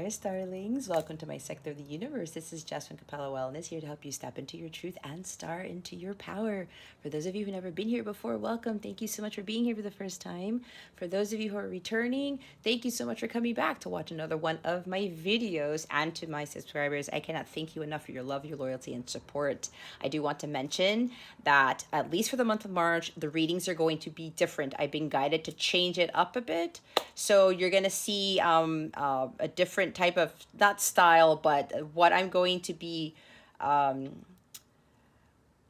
Taurus, darlings. Welcome to my sector of the universe. This is Jasmine Capella Wellness, here to help you step into your truth and star into your power. For those of you who've never been here before, welcome. Thank you so much for being here for the first time. For those of you who are returning, thank you so much for coming back to watch another one of my videos. And to my subscribers, I cannot thank you enough for your love, your loyalty, and support. I do want to mention that at least for the month of March, the readings are going to be different. I've been guided to change it up a bit. So you're going to see a different type of, not style, but what I'm going to be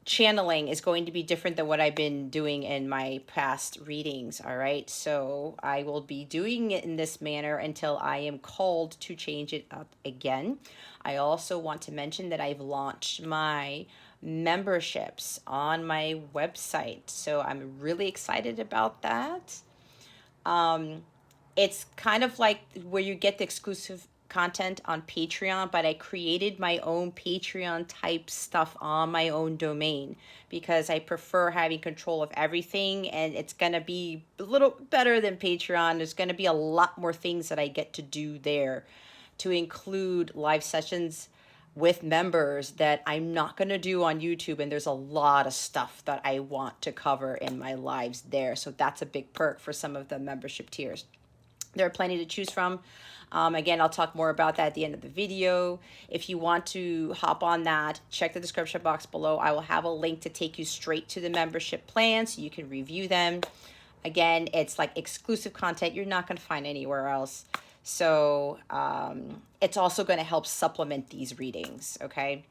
channeling is going to be different than what I've been doing in my past readings. All right. So I will be doing it in this manner until I am called to change it up again. I also want to mention that I've launched my memberships on my website. So I'm really excited about that. It's kind of like where you get the exclusive content on Patreon, but I created my own Patreon type stuff on my own domain because I prefer having control of everything, and it's going to be a little better than Patreon. There's going to be a lot more things that I get to do there, to include live sessions with members that I'm not going to do on YouTube. And there's a lot of stuff that I want to cover in my lives there. So that's a big perk for some of the membership tiers. There are plenty to choose from. Again, I'll talk more about that at the end of the video. If you want to hop on that, check the description box below. I will have a link to take you straight to the membership plan so you can review them. Again, it's like exclusive content you're not going to find anywhere else. So it's also going to help supplement these readings, okay?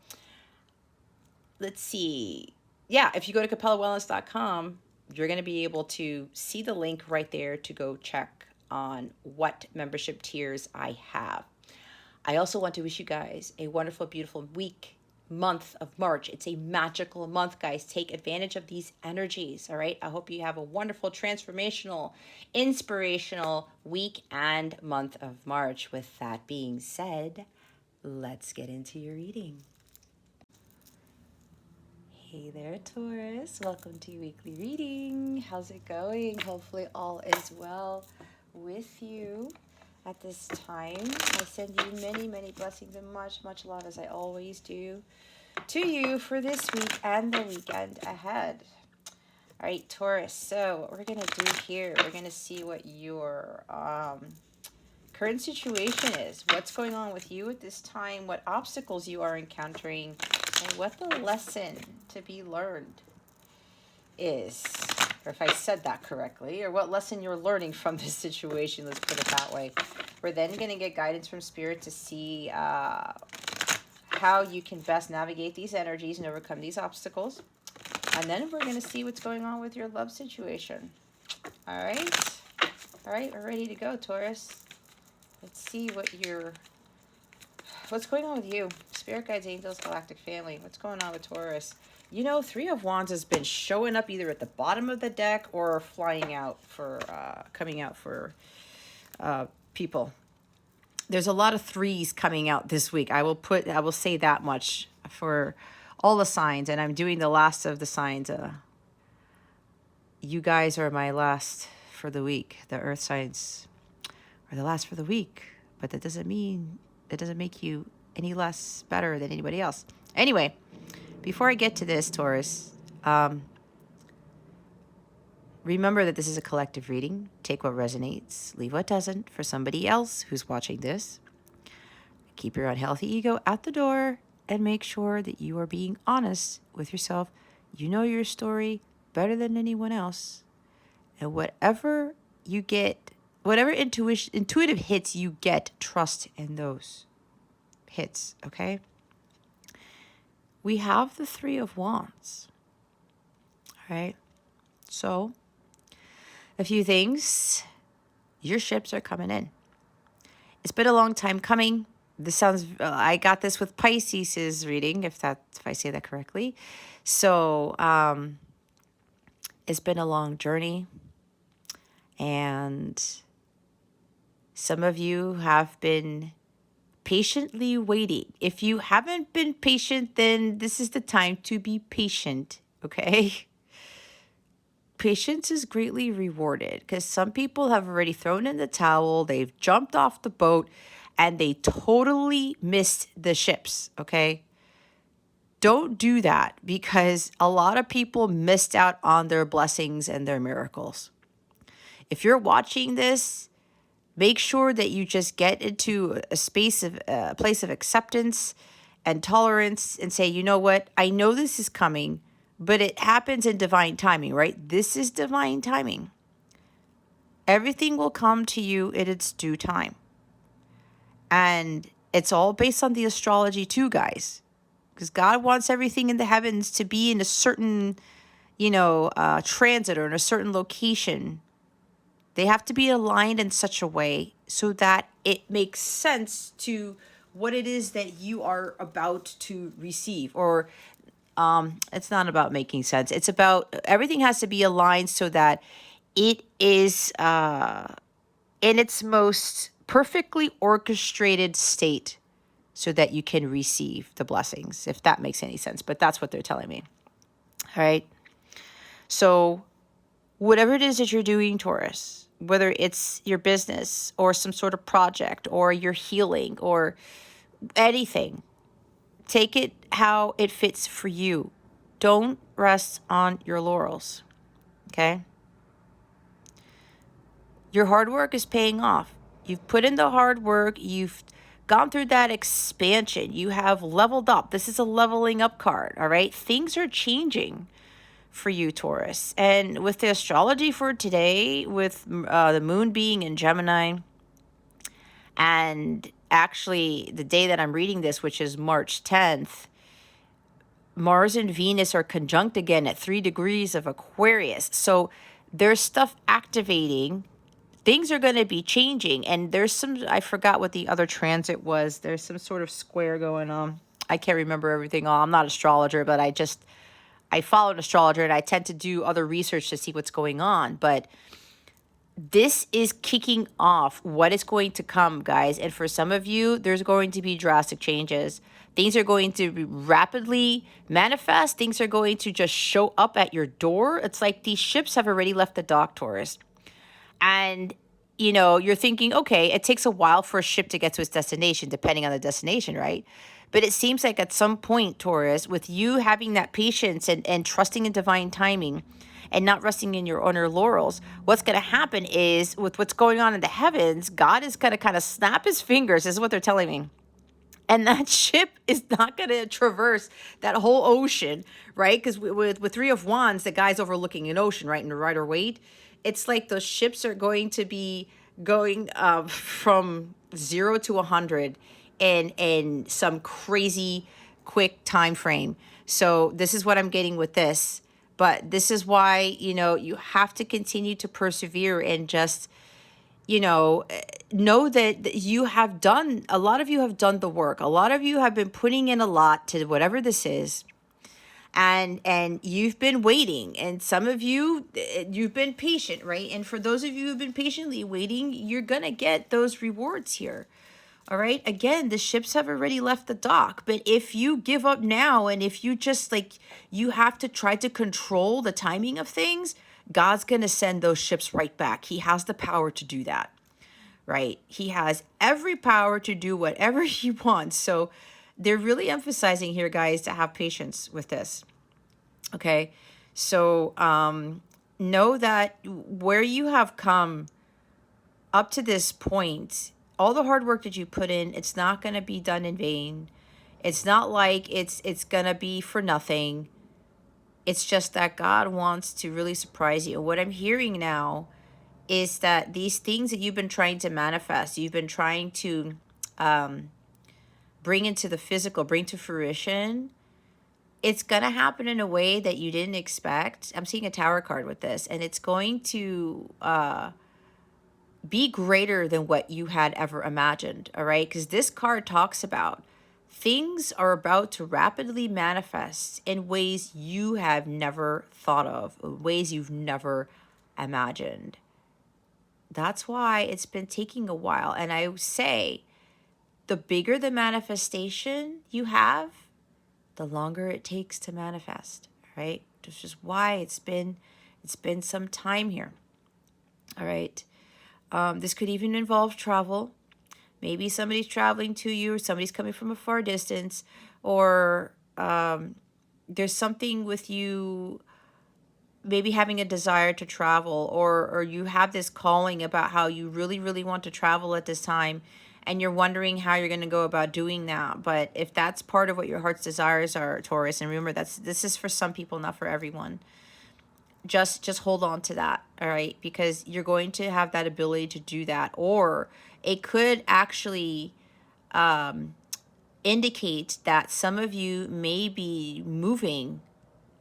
Let's see. Yeah, if you go to capellawellness.com, you're going to be able to see the link right there to go check on what membership tiers I have. I also want to wish you guys a wonderful, beautiful month of March. It's a magical month, guys. Take advantage of these energies, all right? I hope you have a wonderful, transformational, inspirational week and month of March. With that being said, let's get into your reading. Hey there, Taurus. Welcome to your weekly reading. How's it going? Hopefully all is well with you at this time. I send you many, many blessings and much, much love, as I always do, to you for this week and the weekend ahead. All right, Taurus. So what we're going to do here, we're going to see what your current situation is. What's going on with you at this time? What obstacles you are encountering? And what the lesson to be learned is, or if I said that correctly, or what lesson you're learning from this situation, let's put it that way. We're then going to get guidance from Spirit to see how you can best navigate these energies and overcome these obstacles. And then we're going to see what's going on with your love situation. All right. All right, we're ready to go, Taurus. Let's see what's going on with you. Spirit guides, angels, galactic family. What's going on with Taurus? You know, Three of Wands has been showing up either at the bottom of the deck or flying out for, coming out for people. There's a lot of threes coming out this week. I will say that much for all the signs, and I'm doing the last of the signs. You guys are my last for the week. The earth signs are the last for the week, but that doesn't mean, it doesn't make you any less better than anybody else. Anyway, before I get to this, Taurus, remember that this is a collective reading. Take what resonates, leave what doesn't for somebody else who's watching this. Keep your unhealthy ego at the door and make sure that you are being honest with yourself. You know your story better than anyone else. And whatever you get, whatever intuitive hits you get, trust in those hits, okay? We have the Three of Wands, all right? So, a few things. Your ships are coming in. It's been a long time coming. This sounds, I got this with Pisces' reading, if I say that correctly. So, it's been a long journey. And some of you have been patiently waiting. If you haven't been patient, then this is the time to be patient, okay? Patience is greatly rewarded because some people have already thrown in the towel, they've jumped off the boat, and they totally missed the ships, okay? Don't do that, because a lot of people missed out on their blessings and their miracles. If you're watching this, make sure that you just get into a space of a place of acceptance and tolerance and say, you know what? I know this is coming, but it happens in divine timing, right? This is divine timing. Everything will come to you in its due time. And it's all based on the astrology too, guys. Because God wants everything in the heavens to be in a certain, transit or in a certain location. They have to be aligned in such a way so that it makes sense to what it is that you are about to receive. Or it's not about making sense. It's about everything has to be aligned so that it is in its most perfectly orchestrated state so that you can receive the blessings, if that makes any sense. But that's what they're telling me. All right. So whatever it is that you're doing, Taurus, whether it's your business or some sort of project or your healing or anything, take it how it fits for you. Don't rest on your laurels. Okay? Your hard work is paying off. You've put in the hard work. You've gone through that expansion. You have leveled up. This is a leveling up card, all right? Things are changing for you, Taurus. And with the astrology for today, with the moon being in Gemini, and actually the day that I'm reading this, which is March 10th, Mars and Venus are conjunct again at 3 degrees of Aquarius. So there's stuff activating. Things are going to be changing. And there's some, I forgot what the other transit was. There's some sort of square going on. I can't remember everything. I'm not an astrologer, but I follow an astrologer and I tend to do other research to see what's going on. But this is kicking off what is going to come, guys. And for some of you, there's going to be drastic changes. Things are going to rapidly manifest. Things are going to just show up at your door. It's like these ships have already left the dock, Taurus. And, you're thinking, okay, it takes a while for a ship to get to its destination, depending on the destination, right? But it seems like at some point, Taurus, with you having that patience and trusting in divine timing and not resting in your own laurels, what's going to happen is with what's going on in the heavens, God is going to kind of snap his fingers. This is what they're telling me. And that ship is not going to traverse that whole ocean, right? Because with Three of Wands, the guy's overlooking an ocean, right? In the Rider Waite, it's like those ships are going to be going from 0 to 100 in some crazy quick time frame. So this is what I'm getting with this. But this is why, you have to continue to persevere and just, know that you have done, a lot of you have done the work. A lot of you have been putting in a lot to whatever this is. And you've been waiting, and some of you, you've been patient, right? And for those of you who've been patiently waiting, you're going to get those rewards here. All right. Again, the ships have already left the dock. But if you give up now and if you just you have to try to control the timing of things, God's going to send those ships right back. He has the power to do that, right? He has every power to do whatever he wants. So they're really emphasizing here, guys, to have patience with this. Okay. So know that where you have come up to this point, all the hard work that you put in, it's not going to be done in vain. It's not like it's going to be for nothing. It's just that God wants to really surprise you. And what I'm hearing now is that these things that you've been trying to manifest, you've been trying to bring into the physical, bring to fruition, it's going to happen in a way that you didn't expect. I'm seeing a Tower card with this, and it's going to be greater than what you had ever imagined, all right? Because this card talks about things are about to rapidly manifest in ways you have never thought of, ways you've never imagined. That's why it's been taking a while. And I say, the bigger the manifestation you have, the longer it takes to manifest, right? This is why it's been some time here, all right? This could even involve travel. Maybe somebody's traveling to you, or somebody's coming from a far distance, or there's something with you maybe having a desire to travel, or you have this calling about how you really really want to travel at this time, and you're wondering how you're going to go about doing that. But if that's part of what your heart's desires are, Taurus, and remember, this is for some people, not for everyone, just hold on to that, all right? Because you're going to have that ability to do that. Or it could actually indicate that some of you may be moving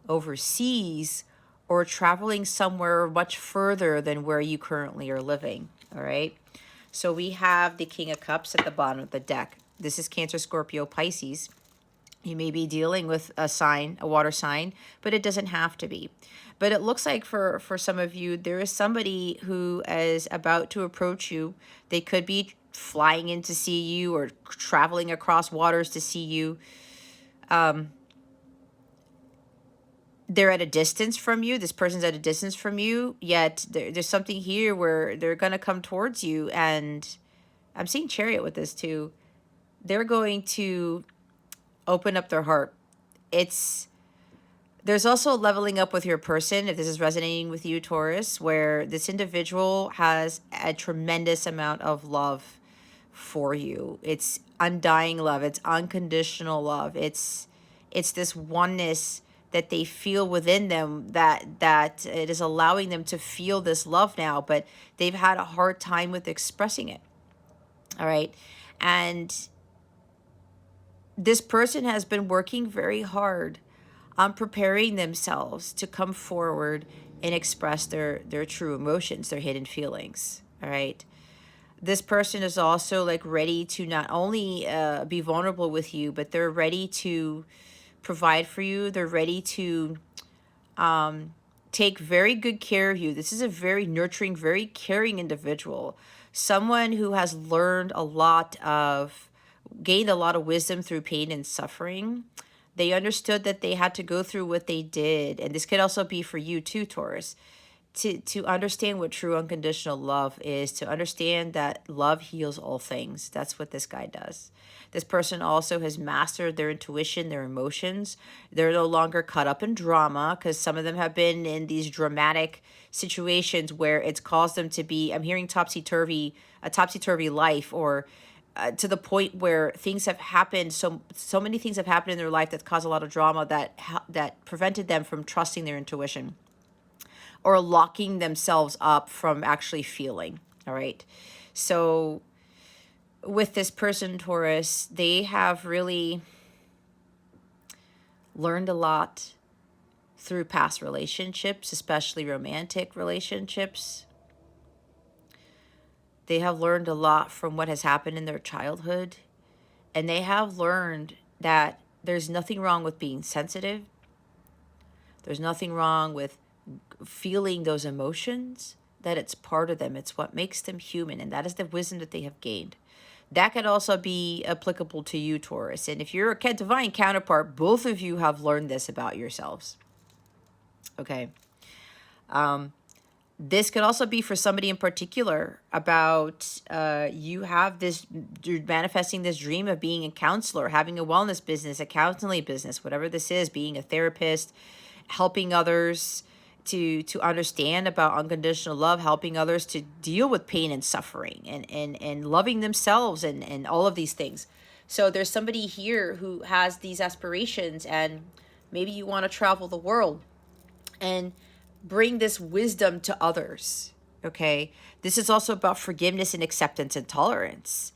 overseas or traveling somewhere much further than where you currently are living, all right? So we have the King of Cups at the bottom of the deck. This is Cancer, Scorpio, Pisces. You may be dealing with a sign, a water sign, but it doesn't have to be. But it looks like for some of you, there is somebody who is about to approach you. They could be flying in to see you or traveling across waters to see you. They're at a distance from you. This person's at a distance from you, yet there's something here where they're going to come towards you. And I'm seeing Chariot with this too. They're going to open up their heart. There's also leveling up with your person, if this is resonating with you, Taurus, where this individual has a tremendous amount of love for you. It's undying love. It's unconditional love. It's this oneness that they feel within them, that it is allowing them to feel this love now, but they've had a hard time with expressing it. All right. And this person has been working very hard on preparing themselves to come forward and express their true emotions, their hidden feelings. All right. This person is also like ready to not only be vulnerable with you, but they're ready to provide for you. They're ready to take very good care of you. This is a very nurturing, very caring individual. Someone who has learned a lot of, gained a lot of wisdom through pain and suffering. They understood that they had to go through what they did. And this could also be for you too, Taurus. To understand what true unconditional love is, to understand that love heals all things. That's what this guy does. This person also has mastered their intuition, their emotions. They're no longer caught up in drama, because some of them have been in these dramatic situations where it's caused them to be, I'm hearing topsy-turvy, a topsy-turvy life, or to the point where things have happened, so many things have happened in their life that caused a lot of drama, that prevented them from trusting their intuition, or locking themselves up from actually feeling. All right. So with this person, Taurus, they have really learned a lot through past relationships, especially romantic relationships. They have learned a lot from what has happened in their childhood. And they have learned that there's nothing wrong with being sensitive. There's nothing wrong with feeling those emotions, that it's part of them. It's what makes them human, and that is the wisdom that they have gained. That could also be applicable to you, Taurus. And if you're a divine counterpart, both of you have learned this about yourselves. Okay. This could also be for somebody in particular about you have this, you're manifesting this dream of being a counselor, having a wellness business, a counseling business, whatever this is, being a therapist, helping others to understand about unconditional love, helping others to deal with pain and suffering, and loving themselves, and all of these things. So there's somebody here who has these aspirations, and maybe you want to travel the world and bring this wisdom to others. Okay. This is also about forgiveness and acceptance and tolerance.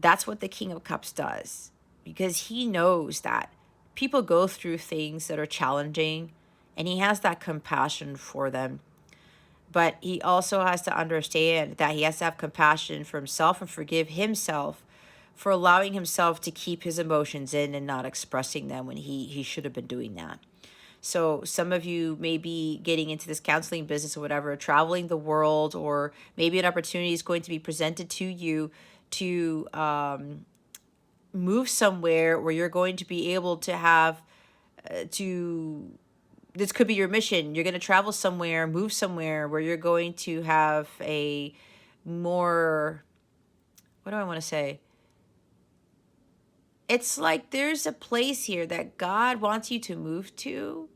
That's what the King of Cups does, because he knows that people go through things that are challenging, and he has that compassion for them. But he also has to understand that he has to have compassion for himself and forgive himself for allowing himself to keep his emotions in and not expressing them when he should have been doing that. So some of you may be getting into this counseling business or whatever, traveling the world, or maybe an opportunity is going to be presented to you to move somewhere where you're going to be able to have this could be your mission. You're going to travel somewhere, move somewhere where you're going to have a more, what do I want to say? It's like there's a place here that God wants you to move to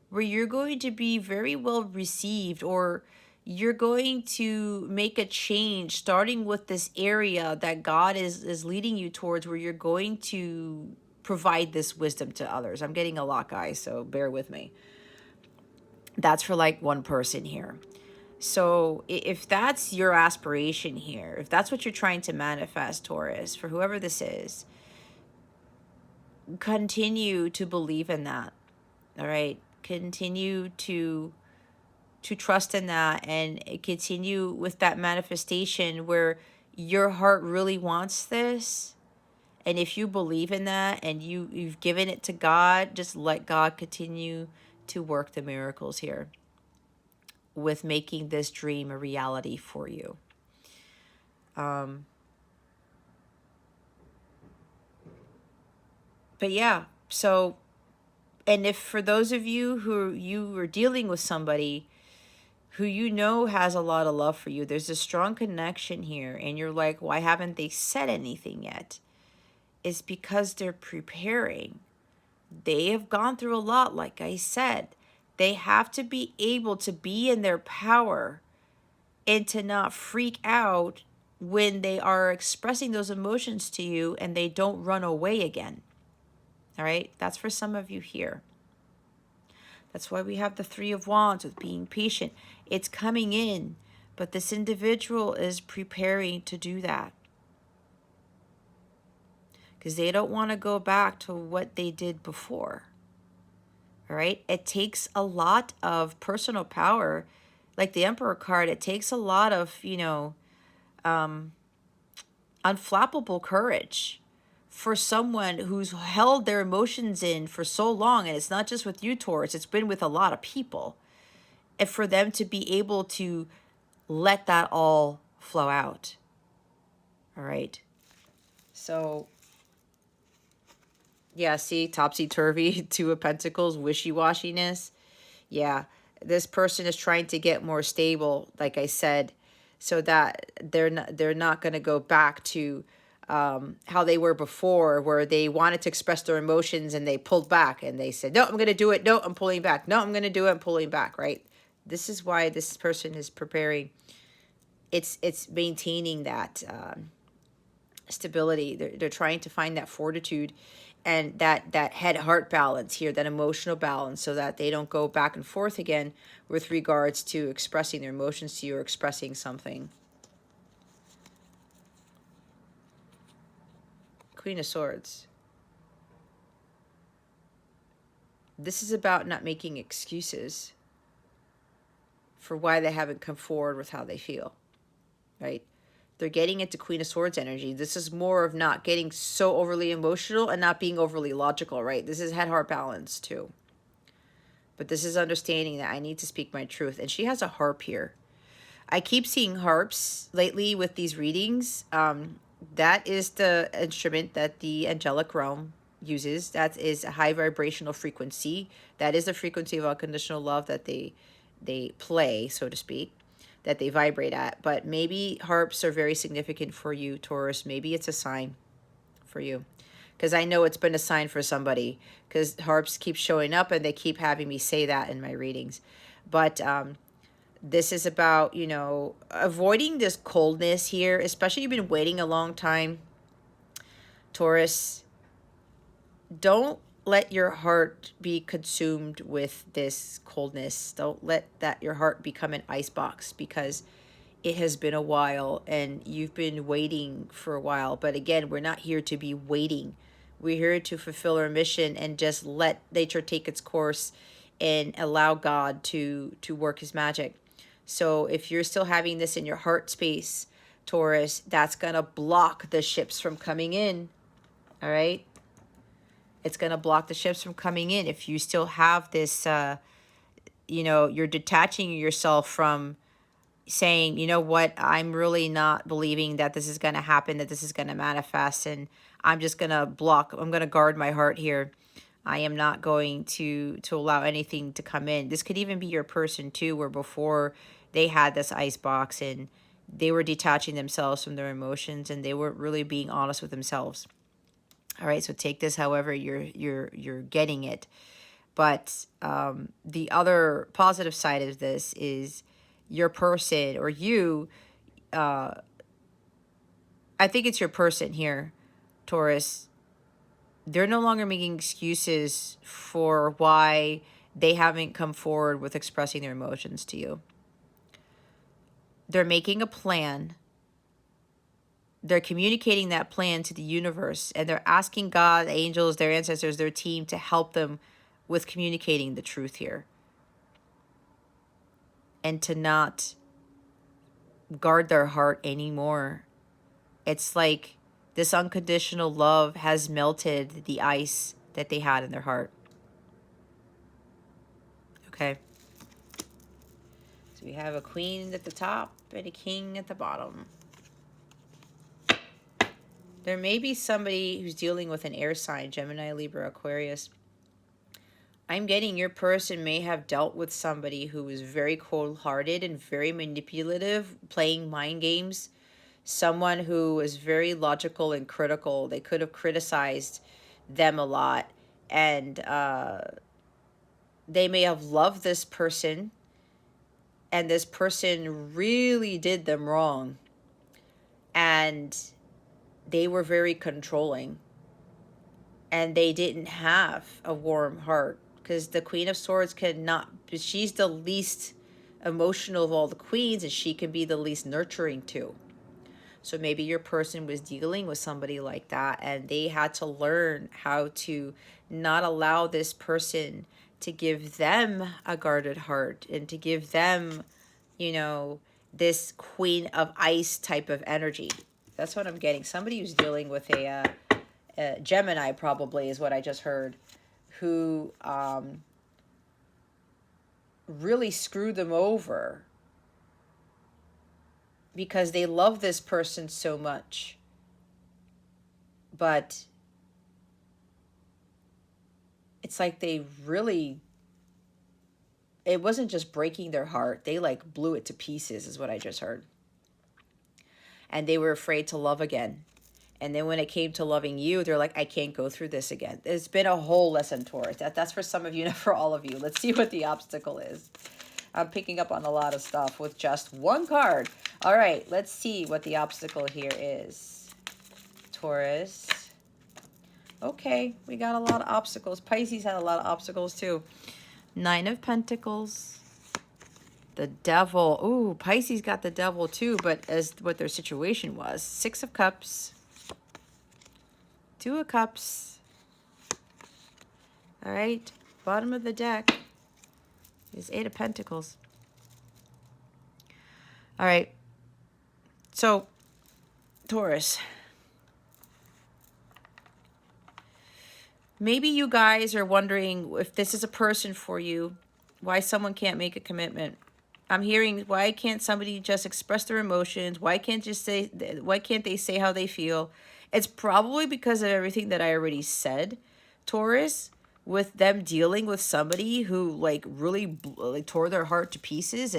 where you're going to be very well received, or you're going to make a change starting with this area that God is leading you towards, where you're going to provide this wisdom to others. I'm getting a lot, guys, so bear with me. That's for like one person here. So if that's your aspiration here, if that's what you're trying to manifest, Taurus, for whoever this is, continue to believe in that. All right? Continue to trust in that, and continue with that manifestation where your heart really wants this. And if you believe in that and you've given it to God, just let God continue to work the miracles here with making this dream a reality for you. But yeah, so, and if for those of you who you are dealing with somebody who you know has a lot of love for you, there's a strong connection here, and you're like, why haven't they said anything yet? It's because they're preparing. They have gone through a lot, like I said. They have to be able to be in their power and to not freak out when they are expressing those emotions to you and they don't run away again. All right? That's for some of you here. That's why we have the Three of Wands with being patient. It's coming in, but this individual is preparing to do that, because they don't want to go back to what they did before. All right? It takes a lot of personal power. Like the Emperor card, it takes a lot of, unflappable courage for someone who's held their emotions in for so long. And it's not just with you, Taurus, it's been with a lot of people. And for them to be able to let that all flow out. All right? So, yeah, see, topsy-turvy, Two of Pentacles, wishy-washiness. Yeah, this person is trying to get more stable, like I said, so that they're not going to go back to how they were before, where they wanted to express their emotions and they pulled back and they said, no, I'm going to do it. No, I'm pulling back. No, I'm going to do it. I'm pulling back, right? This is why this person is preparing. It's maintaining that stability. They're trying to find that fortitude and that head-heart balance here, that emotional balance, so that they don't go back and forth again with regards to expressing their emotions to you or expressing something. Queen of Swords. This is about not making excuses for why they haven't come forward with how they feel, right? They're getting into Queen of Swords energy. This is more of not getting so overly emotional and not being overly logical, right? This is head-heart balance too. But this is understanding that I need to speak my truth. And she has a harp here. I keep seeing harps lately with these readings. That is the instrument that the angelic realm uses. That is a high vibrational frequency. That is the frequency of unconditional love that they play, so to speak, that they vibrate at. But maybe harps are very significant for you, Taurus. Maybe it's a sign for you, because I know it's been a sign for somebody, because harps keep showing up and they keep having me say that in my readings. But this is about, avoiding this coldness here, especially you've been waiting a long time, Taurus. Don't let your heart be consumed with this coldness. Don't let that your heart become an icebox, because it has been a while and you've been waiting for a while. But again, we're not here to be waiting. We're here to fulfill our mission and just let nature take its course and allow God to work his magic. So if you're still having this in your heart space, Taurus, that's going to block the ships from coming in. All right? It's going to block the ships from coming in. If you still have this, you're detaching yourself from saying, you know what, I'm really not believing that this is going to happen, that this is going to manifest, and I'm just going to block, I'm going to guard my heart here. I am not going to allow anything to come in. This could even be your person too, where before they had this ice box and they were detaching themselves from their emotions, and they weren't really being honest with themselves. All right, so take this however you're getting it. But the other positive side of this is your person, or you, I think it's your person here, Taurus. They're no longer making excuses for why they haven't come forward with expressing their emotions to you. They're making a plan. They're communicating that plan to the universe, and they're asking God, angels, their ancestors, their team to help them with communicating the truth here, and to not guard their heart anymore. It's like this unconditional love has melted the ice that they had in their heart. Okay. So we have a queen at the top and a king at the bottom. There may be somebody who's dealing with an air sign, Gemini, Libra, Aquarius. I'm getting your person may have dealt with somebody who was very cold-hearted and very manipulative, playing mind games. Someone who was very logical and critical. They could have criticized them a lot. And they may have loved this person, and this person really did them wrong. And they were very controlling. And they didn't have a warm heart, because the Queen of Swords cannot, she's the least emotional of all the queens, and she can be the least nurturing too. So maybe your person was dealing with somebody like that, and they had to learn how to not allow this person to give them a guarded heart, and to give them, you know, this Queen of Ice type of energy. That's what I'm getting. Somebody who's dealing with a Gemini, probably, is what I just heard, who really screwed them over because they love this person so much. But it's like they really, it wasn't just breaking their heart. They like blew it to pieces, is what I just heard. And they were afraid to love again. And then when it came to loving you, they're like, I can't go through this again. It's been a whole lesson, Taurus. That's for some of you, not for all of you. Let's see what the obstacle is. I'm picking up on a lot of stuff with just one card. All right, let's see what the obstacle here is. Taurus. Okay, we got a lot of obstacles. Pisces had a lot of obstacles too. Nine of Pentacles. The Devil. Ooh, Pisces got the Devil too, but as what their situation was. Six of Cups. Two of Cups. All right, bottom of the deck is Eight of Pentacles. All right, so Taurus, maybe you guys are wondering if this is a person for you, why someone can't make a commitment. I'm hearing, why can't somebody just express their emotions? Why can't they say how they feel? It's probably because of everything that I already said, Taurus, with them dealing with somebody who like really like tore their heart to pieces,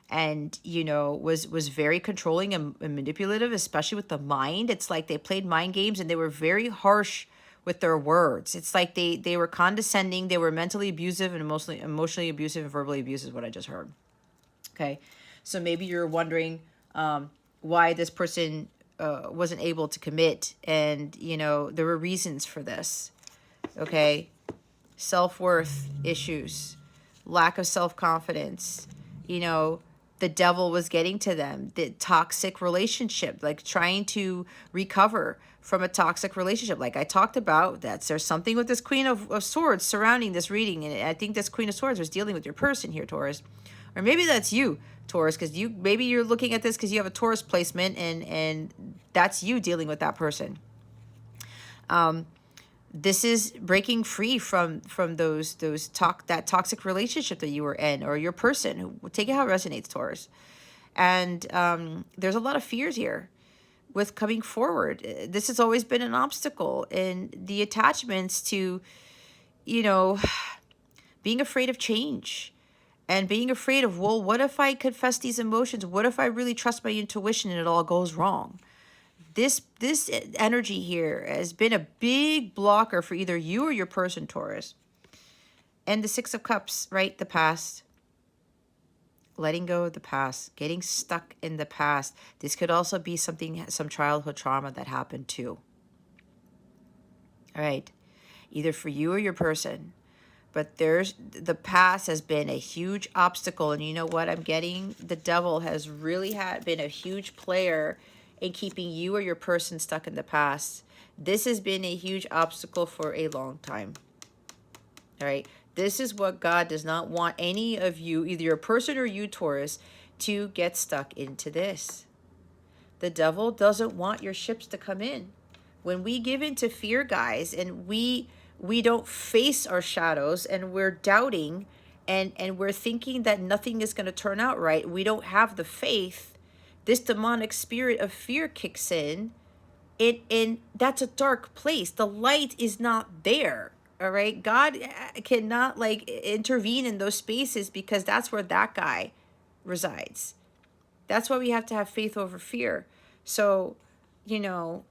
and you know, was very controlling and manipulative, especially with the mind. It's like they played mind games, and they were very harsh with their words. It's like they were condescending, they were mentally abusive and emotionally abusive and verbally abusive, is what I just heard. Okay, so maybe you're wondering why this person wasn't able to commit, and you know, there were reasons for this. Okay, self-worth issues, lack of self-confidence, you know, the devil was getting to them, the toxic relationship, like trying to recover from a toxic relationship. Like I talked about, there's something with this Queen of Swords surrounding this reading, and I think this Queen of Swords was dealing with your person here, Taurus. Or maybe that's you, Taurus, because maybe you're looking at this because you have a Taurus placement, and that's you dealing with that person. This is breaking free from that toxic relationship that you were in, or your person. Take it how it resonates, Taurus. And there's a lot of fears here with coming forward. This has always been an obstacle in the attachments to, you know, being afraid of change. And being afraid of, well, what if I confess these emotions? What if I really trust my intuition and it all goes wrong? This energy here has been a big blocker for either you or your person, Taurus. And the Six of Cups, right? The past. Letting go of the past. Getting stuck in the past. This could also be something, some childhood trauma that happened too. All right. Either for you or your person. But the past has been a huge obstacle. And you know what I'm getting? The devil has really been a huge player in keeping you or your person stuck in the past. This has been a huge obstacle for a long time. All right. This is what God does not want any of you, either your person or you, Taurus, to get stuck into this. The devil doesn't want your ships to come in. When we give in to fear, guys, and we don't face our shadows, and we're doubting, and we're thinking that nothing is going to turn out right, we don't have the faith, this demonic spirit of fear kicks in. And that's a dark place. The light is not there. All right. God cannot like intervene in those spaces, because that's where that guy resides. That's why we have to have faith over fear. So, you know,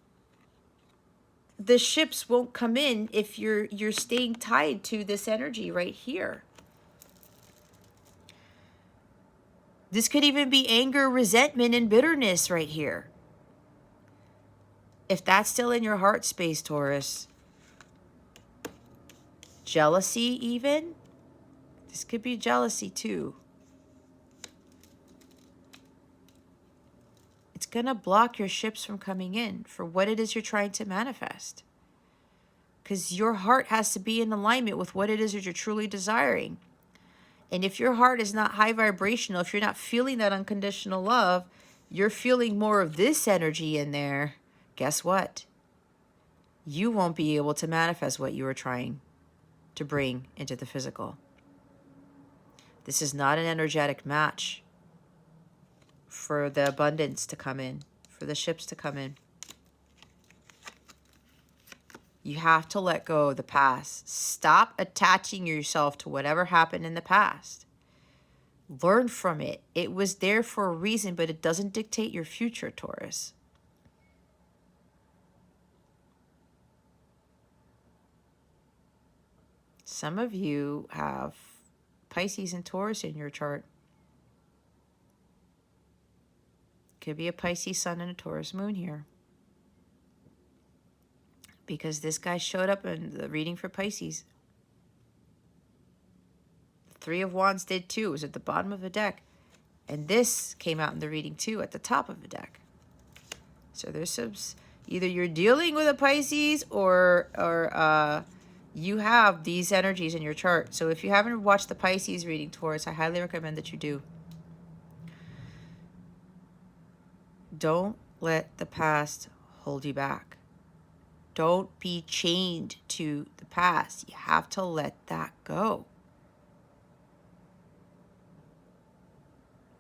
the ships won't come in if you're staying tied to this energy right here. This could even be anger, resentment, and bitterness right here. If that's still in your heart space, Taurus. Jealousy even. This could be jealousy too. It's going to block your ships from coming in for what it is you're trying to manifest. Because your heart has to be in alignment with what it is that you're truly desiring. And if your heart is not high vibrational, if you're not feeling that unconditional love, you're feeling more of this energy in there. Guess what? You won't be able to manifest what you are trying to bring into the physical. This is not an energetic match for the abundance to come in, for the ships to come in. You have to let go of the past. Stop attaching yourself to whatever happened in the past. Learn from it. It was there for a reason, but it doesn't dictate your future, Taurus. Some of you have Pisces and Taurus in your chart. Could be a Pisces sun and a Taurus moon here. Because this guy showed up in the reading for Pisces. The Three of Wands did too. It was at the bottom of the deck. And this came out in the reading too at the top of the deck. So there's some, either you're dealing with a Pisces or you have these energies in your chart. So if you haven't watched the Pisces reading, Taurus, I highly recommend that you do. Don't let the past hold you back. Don't be chained to the past. You have to let that go.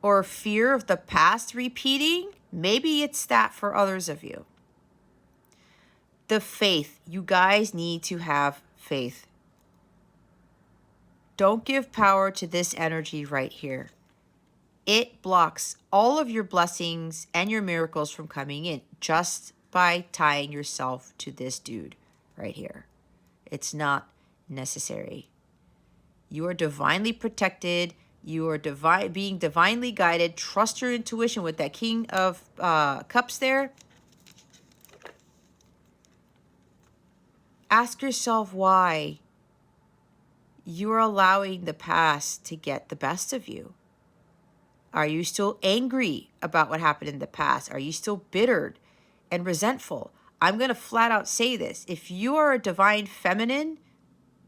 Or fear of the past repeating. Maybe it's that for others of you. The faith. You guys need to have faith. Don't give power to this energy right here. It blocks all of your blessings and your miracles from coming in just by tying yourself to this dude right here. It's not necessary. You are divinely protected. You are being divinely guided. Trust your intuition with that King of Cups there. Ask yourself why you are allowing the past to get the best of you. Are you still angry about what happened in the past? Are you still bittered and resentful? I'm going to flat out say this. If you are a divine feminine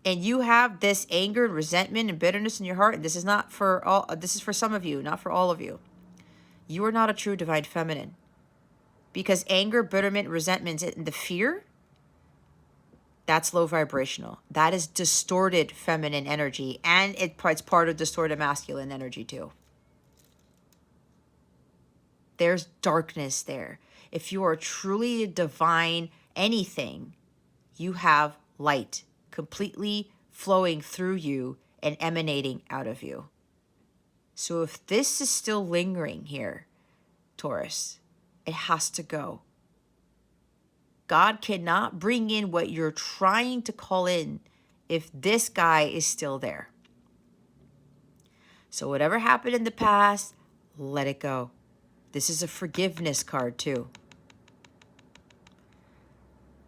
and you have this anger and resentment and bitterness in your heart, and this is not for all, this is for some of you, not for all of you. You are not a true divine feminine. Because anger, bitterment, resentment, and the fear, that's low vibrational. That is distorted feminine energy, and it's part of distorted masculine energy too. There's darkness there. If you are truly a divine anything, you have light completely flowing through you and emanating out of you. So if this is still lingering here, Taurus, it has to go. God cannot bring in what you're trying to call in if this guy is still there. So whatever happened in the past, let it go. This is a forgiveness card too.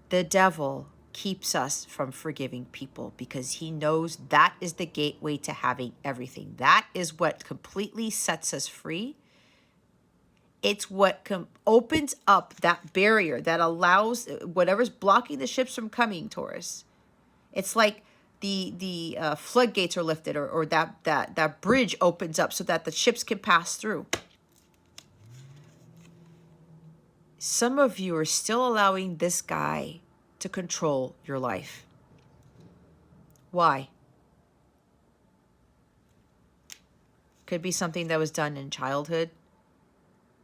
The devil keeps us from forgiving people because he knows that is the gateway to having everything. That is what completely sets us free. It's what opens up that barrier that allows whatever's blocking the ships from coming, Taurus. It's like the floodgates are lifted, or that bridge opens up so that the ships can pass through. Some of you are still allowing this guy to control your life. Why? Could be something that was done in childhood.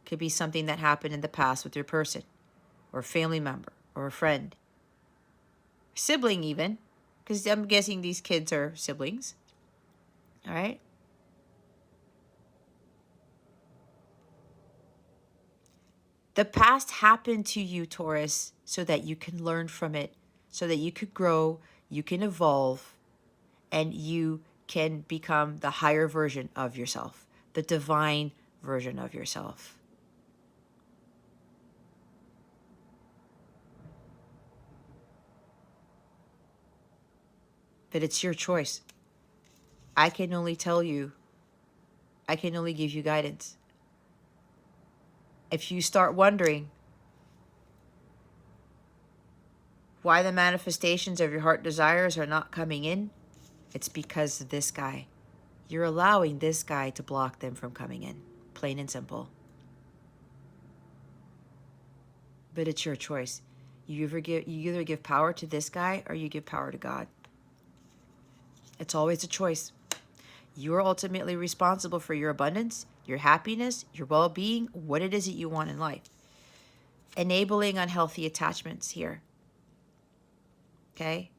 Could be something that happened in the past with your person, or a family member, or a friend. Sibling even, because I'm guessing these kids are siblings. All right? The past happened to you, Taurus, so that you can learn from it, so that you could grow, you can evolve, and you can become the higher version of yourself, the divine version of yourself. But it's your choice. I can only tell you, I can only give you guidance. If you start wondering why the manifestations of your heart desires are not coming in, it's because of this guy. You're allowing this guy to block them from coming in, plain and simple. But it's your choice. You either give power to this guy or you give power to God. It's always a choice. You are ultimately responsible for your abundance, your happiness, your well-being, what it is that you want in life. Enabling unhealthy attachments here. Okay?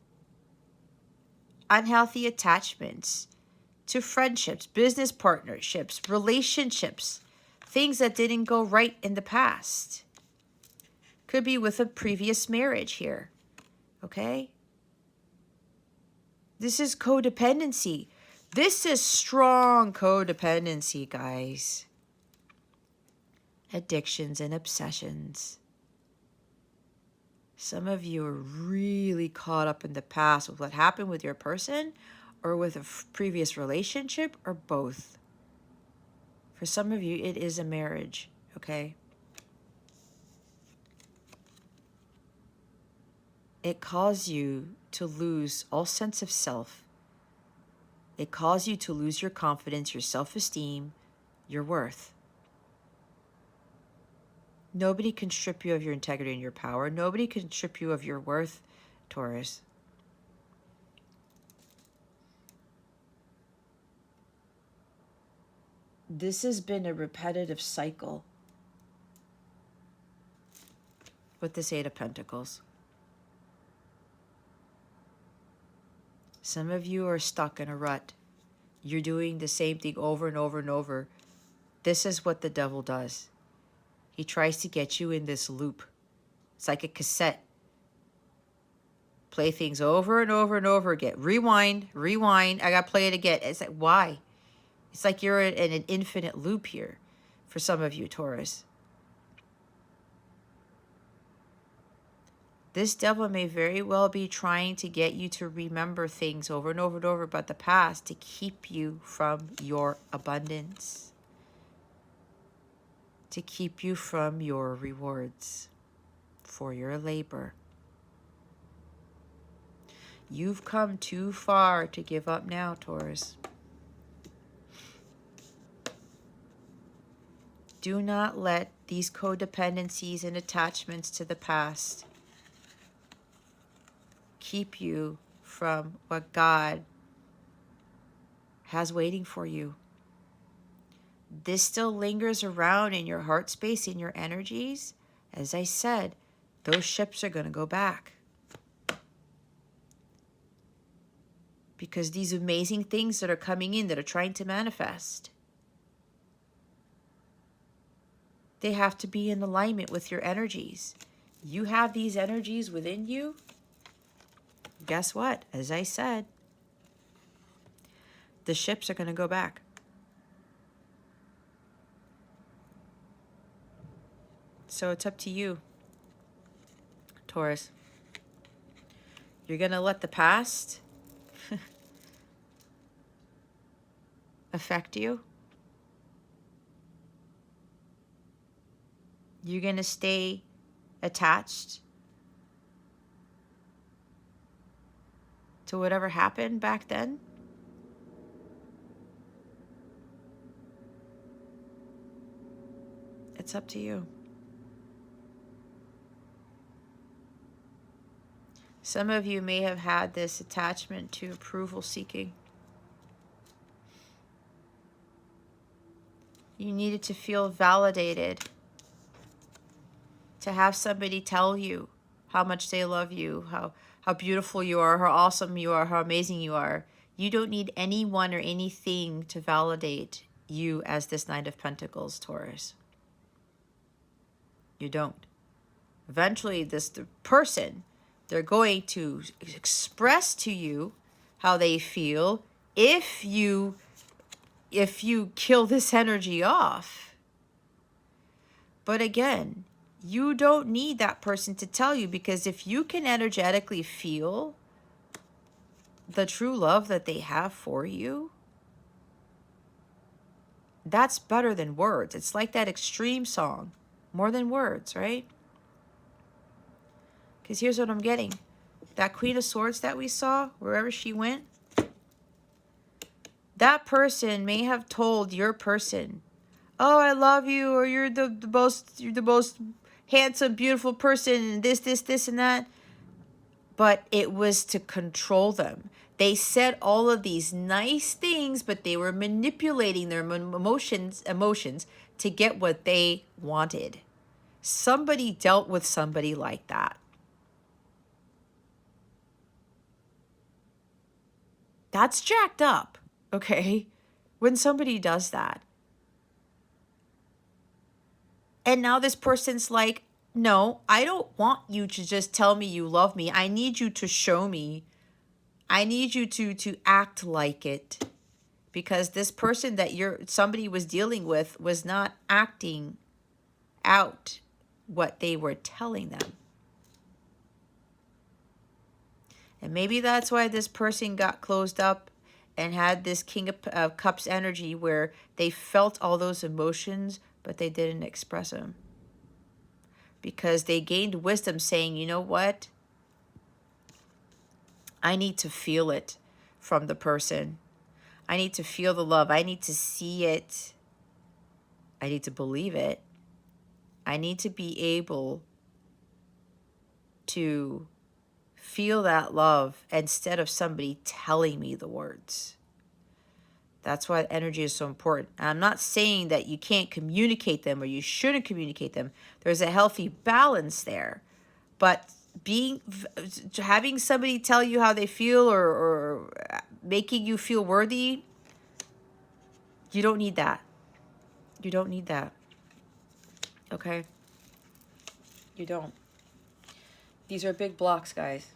Unhealthy attachments to friendships, business partnerships, relationships, things that didn't go right in the past. Could be with a previous marriage here. Okay? This is codependency. This is strong codependency, guys. Addictions and obsessions. Some of you are really caught up in the past with what happened with your person or with a previous relationship or both. For some of you, it is a marriage, okay? It caused you to lose all sense of self. It caused you to lose your confidence, your self-esteem, your worth. Nobody can strip you of your integrity and your power. Nobody can strip you of your worth, Taurus. This has been a repetitive cycle with this Eight of Pentacles. Some of you are stuck in a rut. You're doing the same thing over and over and over. This is what the devil does. He tries to get you in this loop. It's like a cassette. Play things over and over and over again. Rewind, rewind. I got to play it again. It's like, why? It's like you're in an infinite loop here for some of you, Taurus. This devil may very well be trying to get you to remember things over and over and over about the past to keep you from your abundance, to keep you from your rewards for your labor. You've come too far to give up now, Taurus. Do not let these codependencies and attachments to the past keep you from what God has waiting for you. This still lingers around in your heart space, in your energies. As I said, those ships are going to go back. Because these amazing things that are coming in, that are trying to manifest, They have to be in alignment with your energies. You have these energies within you. Guess what? As I said, the ships are going to go back. So it's up to you, Taurus. You're going to let the past affect you. You're going to stay attached to whatever happened back then. It's up to you. Some of you may have had this attachment to approval seeking. You needed to feel validated, to have somebody tell you how much they love you, how beautiful you are, how awesome you are, how amazing you are. You don't need anyone or anything to validate you as this Knight of Pentacles, Taurus. You don't. Eventually, the person, they're going to express to you how they feel if you kill this energy off. But again, you don't need that person to tell you, because if you can energetically feel the true love that they have for you, that's better than words. It's like that Extreme song, more than words, right? Because here's what I'm getting. That Queen of Swords that we saw, wherever she went, that person may have told your person, oh, I love you, or you're the most handsome, beautiful person, and this, and that. But it was to control them. They said all of these nice things, but they were manipulating their emotions to get what they wanted. Somebody dealt with somebody like that. That's jacked up, okay? When somebody does that. And now this person's like, no, I don't want you to just tell me you love me. I need you to show me. I need you to act like it. Because this person that somebody was dealing with was not acting out what they were telling them. And maybe that's why this person got closed up and had this King of Cups energy, where they felt all those emotions, but they didn't express them. Because they gained wisdom saying, you know what? I need to feel it from the person. I need to feel the love. I need to see it. I need to believe it. I need to be able to feel that love instead of somebody telling me the words. That's why energy is so important. And I'm not saying that you can't communicate them or you shouldn't communicate them. There's a healthy balance there. But having somebody tell you how they feel or making you feel worthy, you don't need that. You don't need that. Okay? You don't. These are big blocks, guys.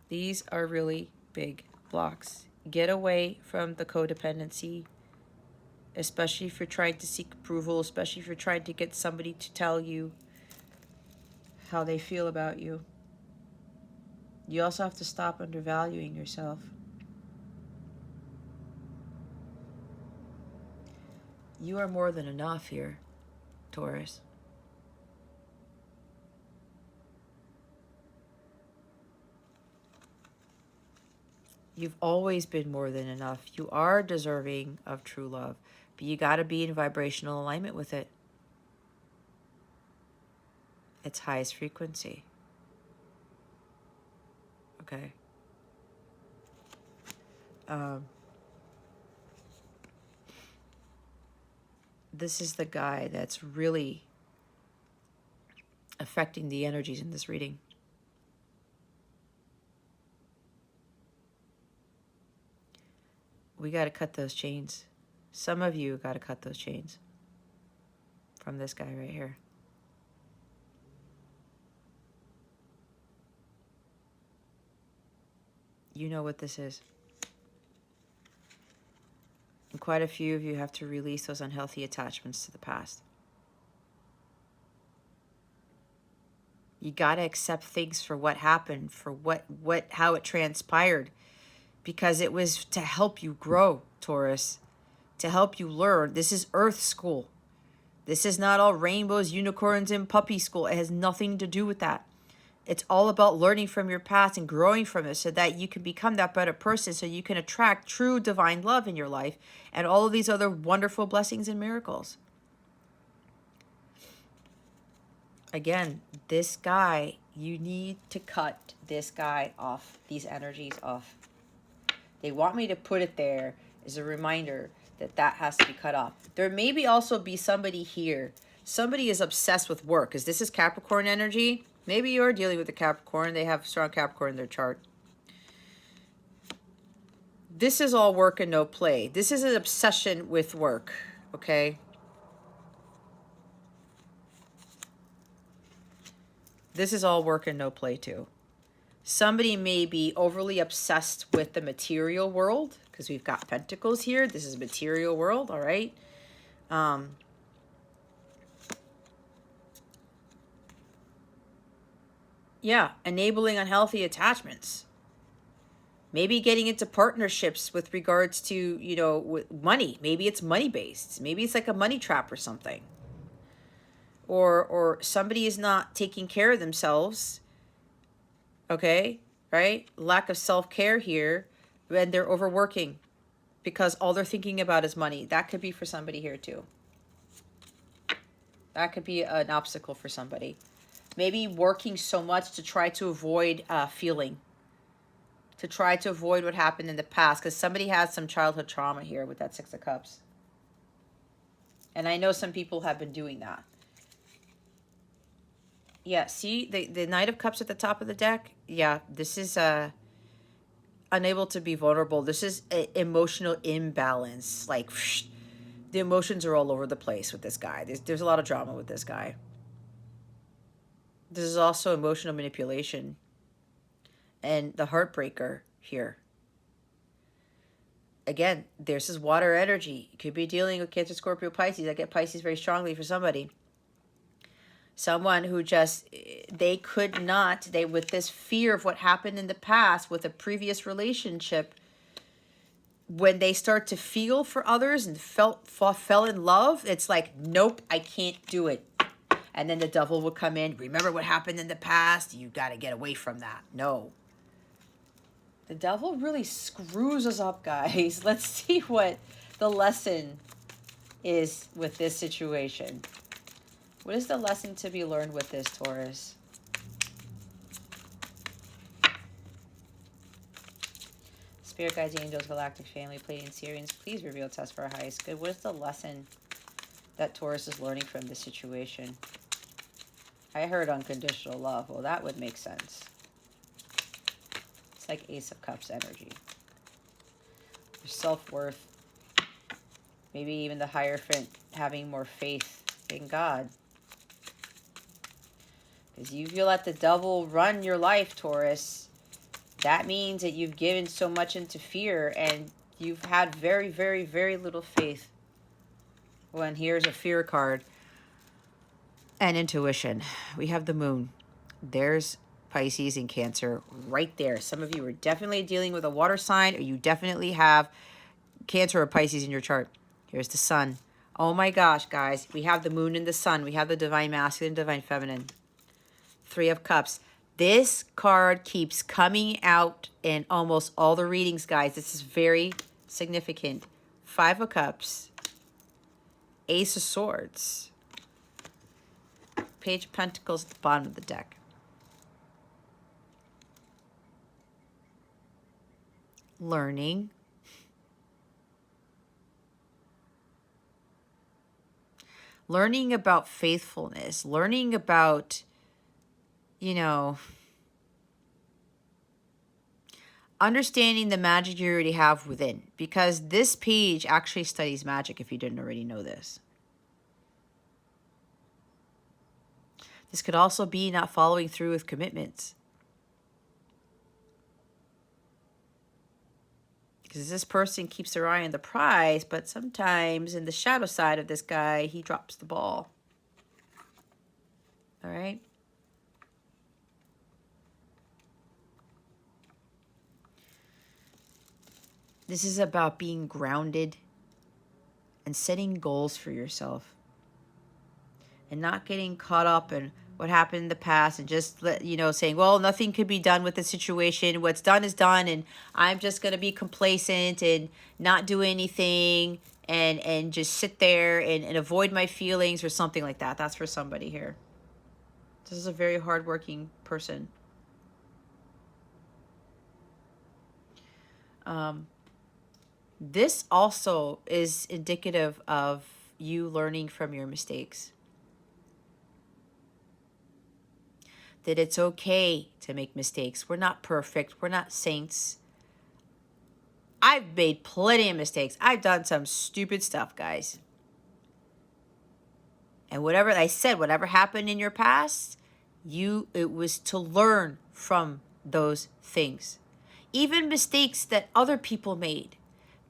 These are really big blocks. Get away from the codependency, especially if you're trying to seek approval, especially if you're trying to get somebody to tell you how they feel about you. You also have to stop undervaluing yourself. You are more than enough here, Taurus. You've always been more than enough. You are deserving of true love, but you got to be in vibrational alignment with it. Its highest frequency. Okay. This is the guy that's really affecting the energies in this reading. We got to cut those chains. Some of you got to cut those chains. from this guy right here. You know what this is. And quite a few of you have to release those unhealthy attachments to the past. You got to accept things for what happened, for how it transpired, because it was to help you grow, Taurus, to help you learn. This is Earth school. This is not all rainbows, unicorns, and puppy school. It has nothing to do with that. It's all about learning from your past and growing from it so that you can become that better person, so you can attract true divine love in your life and all of these other wonderful blessings and miracles. Again, this guy, you need to cut this guy off, these energies off. They want me to put it there as a reminder that that has to be cut off. There maybe also be somebody here. Somebody is obsessed with work, because this is Capricorn energy. Maybe you're dealing with a Capricorn. They have strong Capricorn in their chart. This is all work and no play. This is an obsession with work, okay? This is all work and no play too. Somebody may be overly obsessed with the material world, because we've got pentacles here. This is material world, all right? Yeah, enabling unhealthy attachments. Maybe getting into partnerships with regards to, you know, with money. Maybe it's money-based. Maybe it's like a money trap or something. Or somebody is not taking care of themselves, okay, right? Lack of self-care here, and they're overworking because all they're thinking about is money. That could be for somebody here too. That could be an obstacle for somebody. Maybe working so much to try to avoid feeling, to try to avoid what happened in the past, because somebody has some childhood trauma here with that Six of Cups. And I know some people have been doing that. Yeah, see the Knight of Cups at the top of the deck? Yeah, this is unable to be vulnerable. This is emotional imbalance. Like, the emotions are all over the place with this guy. There's a lot of drama with this guy. This is also emotional manipulation. And the heartbreaker here. Again, there's this water energy. You could be dealing with Cancer, Scorpio, Pisces. I get Pisces very strongly for somebody. Someone who just, they could not, with this fear of what happened in the past with a previous relationship, when they start to feel for others and fell in love, it's like, nope, I can't do it. And then the devil would come in. Remember what happened in the past? You got to get away from that. No. The devil really screws us up, guys. Let's see what the lesson is with this situation. What is the lesson to be learned with this, Taurus? Spirit guides, angels, galactic family, Pleiadian, Sirians, please reveal to us for our highest good. What is the lesson that Taurus is learning from this situation? I heard unconditional love. Well, that would make sense. It's like Ace of Cups energy. Your self-worth. Maybe even the Hierophant having more faith in God. Because you feel let the devil run your life, Taurus. That means that you've given so much into fear and you've had very, very, very little faith. When here's a fear card. And intuition. We have the moon. There's Pisces and Cancer right there. Some of you are definitely dealing with a water sign, or you definitely have Cancer or Pisces in your chart. Here's the sun. Oh my gosh, guys. We have the moon and the sun. We have the divine masculine, divine feminine. Three of Cups. This card keeps coming out in almost all the readings, guys. This is very significant. Five of Cups. Ace of Swords. Page of Pentacles at the bottom of the deck. Learning. Learning about faithfulness. Learning about, you know, understanding the magic you already have within. Because this page actually studies magic, if you didn't already know this. This could also be not following through with commitments. Because this person keeps their eye on the prize, but sometimes in the shadow side of this guy, he drops the ball. All right? This is about being grounded and setting goals for yourself. And not getting caught up in what happened in the past and just saying, well, nothing could be done with the situation. What's done is done, and I'm just going to be complacent and not do anything and just sit there and avoid my feelings or something like that. That's for somebody here. This is a very hardworking person. This also is indicative of you learning from your mistakes. That it's okay to make mistakes. We're not perfect. We're not saints. I've made plenty of mistakes. I've done some stupid stuff, guys. And whatever I said, whatever happened in your past, it was to learn from those things. Even mistakes that other people made.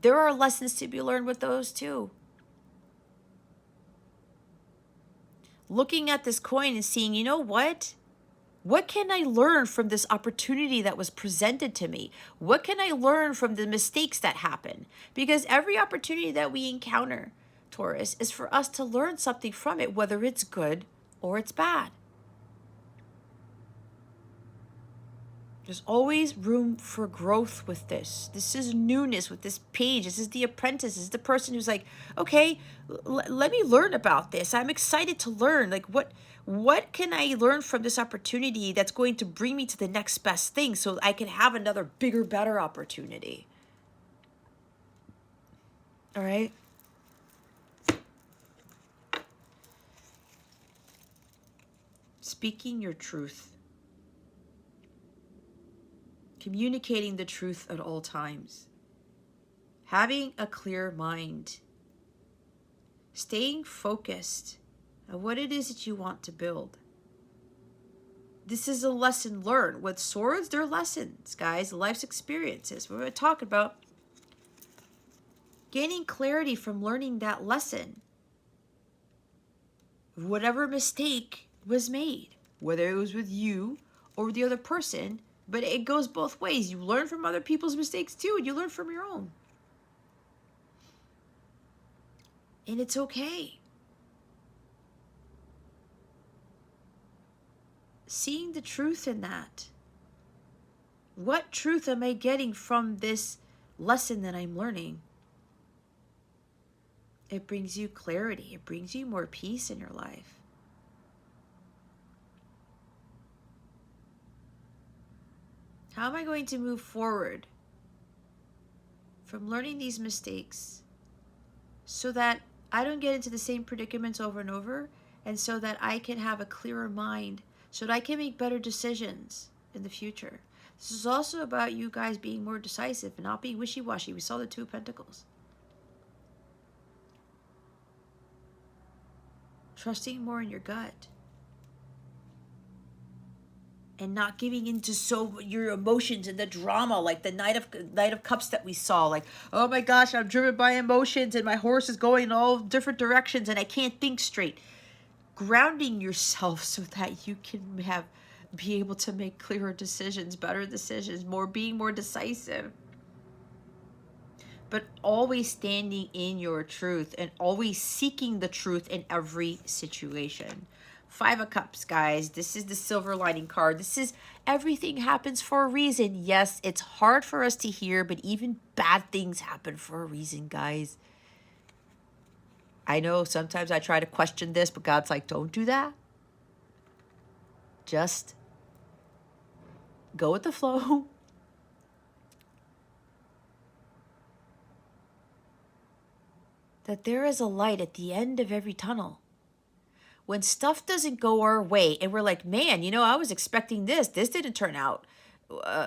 There are lessons to be learned with those too. Looking at this coin and seeing, you know what? What can I learn from this opportunity that was presented to me? What can I learn from the mistakes that happen? Because every opportunity that we encounter, Taurus, is for us to learn something from it, whether it's good or it's bad. There's always room for growth with this. This is newness with this page. This is the apprentice. This is the person who's like, okay, let me learn about this. I'm excited to learn. Like, what can I learn from this opportunity that's going to bring me to the next best thing so I can have another bigger, better opportunity? All right? Speaking your truth. Communicating the truth at all times. Having a clear mind. Staying focused on what it is that you want to build. This is a lesson learned. With swords, they're lessons, guys. Life's experiences. We're going to talk about gaining clarity from learning that lesson. Whatever mistake was made, whether it was with you or the other person, but it goes both ways. You learn from other people's mistakes too, and you learn from your own. And it's okay. Seeing the truth in that. What truth am I getting from this lesson that I'm learning? It brings you clarity. It brings you more peace in your life. How am I going to move forward from learning these mistakes so that I don't get into the same predicaments over and over, and so that I can have a clearer mind, so that I can make better decisions in the future? This is also about you guys being more decisive and not being wishy-washy. We saw the Two of Pentacles. Trusting more in your gut. And not giving into your emotions and the drama, like the Knight of Cups that we saw. Like, oh my gosh, I'm driven by emotions and my horse is going in all different directions and I can't think straight. Grounding yourself so that you can be able to make clearer decisions, better decisions, being more decisive. But always standing in your truth and always seeking the truth in every situation. Five of Cups, guys. This is the silver lining card. This is everything happens for a reason. Yes, it's hard for us to hear, but even bad things happen for a reason, guys. I know sometimes I try to question this, but God's like, don't do that. Just go with the flow. That there is a light at the end of every tunnel. When stuff doesn't go our way and we're like, man, I was expecting this. This didn't turn out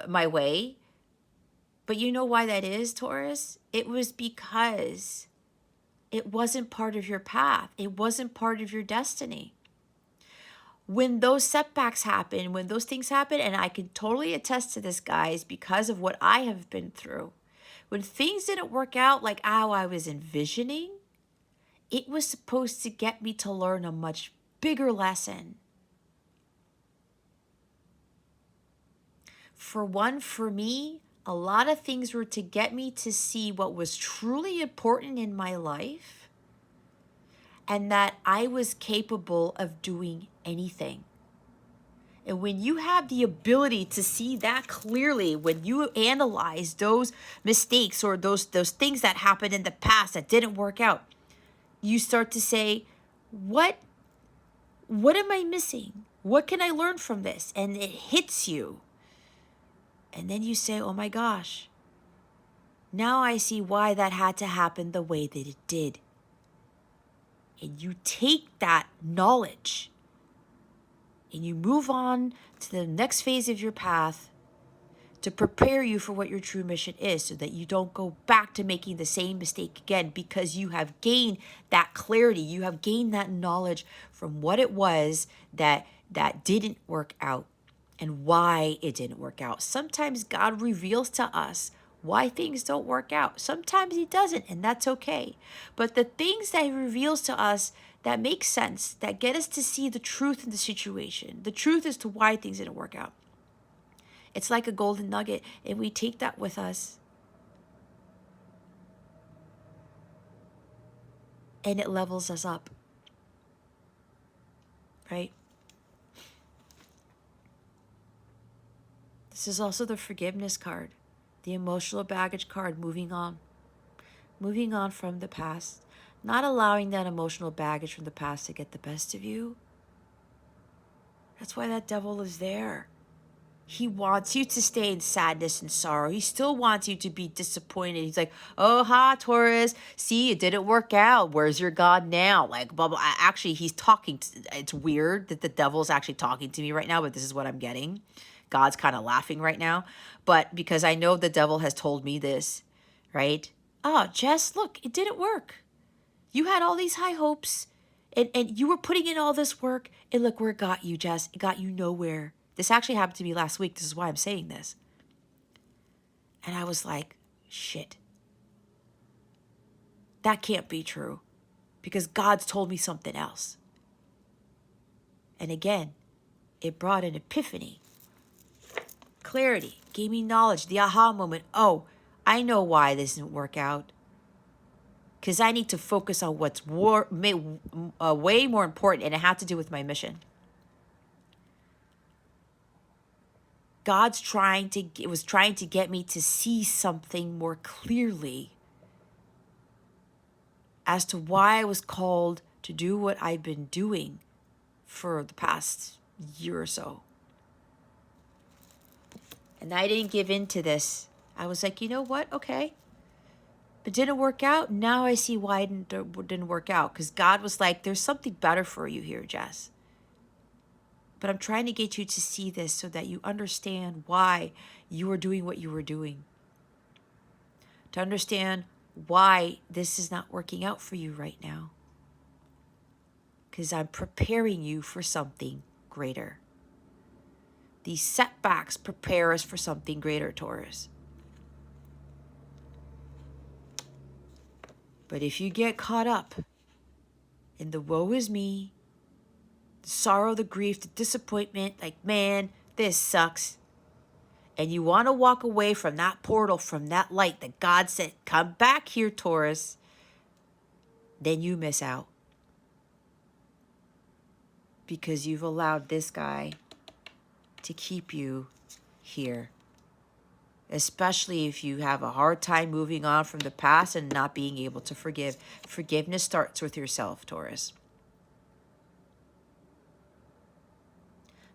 my way. But you know why that is, Taurus? It was because it wasn't part of your path. It wasn't part of your destiny. when those setbacks happen, when those things happen, and I can totally attest to this, guys, because of what I have been through. When things didn't work out like how I was envisioning, it was supposed to get me to learn a much bigger lesson. For one, for me, a lot of things were to get me to see what was truly important in my life and that I was capable of doing anything. And when you have the ability to see that clearly, when you analyze those mistakes or those things that happened in the past that didn't work out, you start to say, what am I missing? What can I learn from this? And it hits you. And then you say, oh my gosh, now I see why that had to happen the way that it did. And you take that knowledge and you move on to the next phase of your path to prepare you for what your true mission is so that you don't go back to making the same mistake again, because you have gained that clarity. You have gained that knowledge from what it was that didn't work out and why it didn't work out. Sometimes God reveals to us why things don't work out. Sometimes he doesn't, and that's okay. But the things that he reveals to us that make sense, that get us to see the truth in the situation, the truth as to why things didn't work out. It's like a golden nugget, and we take that with us. And it levels us up. Right? This is also the forgiveness card, the emotional baggage card, moving on. Moving on from the past, not allowing that emotional baggage from the past to get the best of you. That's why that devil is there. He wants you to stay in sadness and sorrow. He still wants you to be disappointed. He's like, oh, ha, Taurus, see, it didn't work out. Where's your God now? Like, blah, blah. Actually, he's talking. It's weird that the devil's actually talking to me right now, but this is what I'm getting. God's kind of laughing right now. But because I know the devil has told me this, right? Oh, Jess, look, it didn't work. You had all these high hopes and you were putting in all this work, and look where it got you, Jess. It got you nowhere. This actually happened to me last week. This is why I'm saying this. And I was like, shit. That can't be true, because God's told me something else. And again, it brought an epiphany, clarity, gave me knowledge, the aha moment. Oh, I know why this didn't work out. Because I need to focus on what's way more important, and it had to do with my mission. It was trying to get me to see something more clearly as to why I was called to do what I've been doing for the past year or so. And I didn't give in to this. I was like, you know what? Okay. It didn't work out. Now I see why it didn't work out. Because God was like, there's something better for you here, Jess. But I'm trying to get you to see this so that you understand why you were doing what you were doing. To understand why this is not working out for you right now. Because I'm preparing you for something greater. These setbacks prepare us for something greater, Taurus. But if you get caught up in the woe is me, the sorrow, the grief, the disappointment, like, man, this sucks, and you want to walk away from that portal, from that light that God said, come back here, Taurus, then you miss out. Because you've allowed this guy to keep you here. Especially if you have a hard time moving on from the past and not being able to forgive. Forgiveness starts with yourself, Taurus.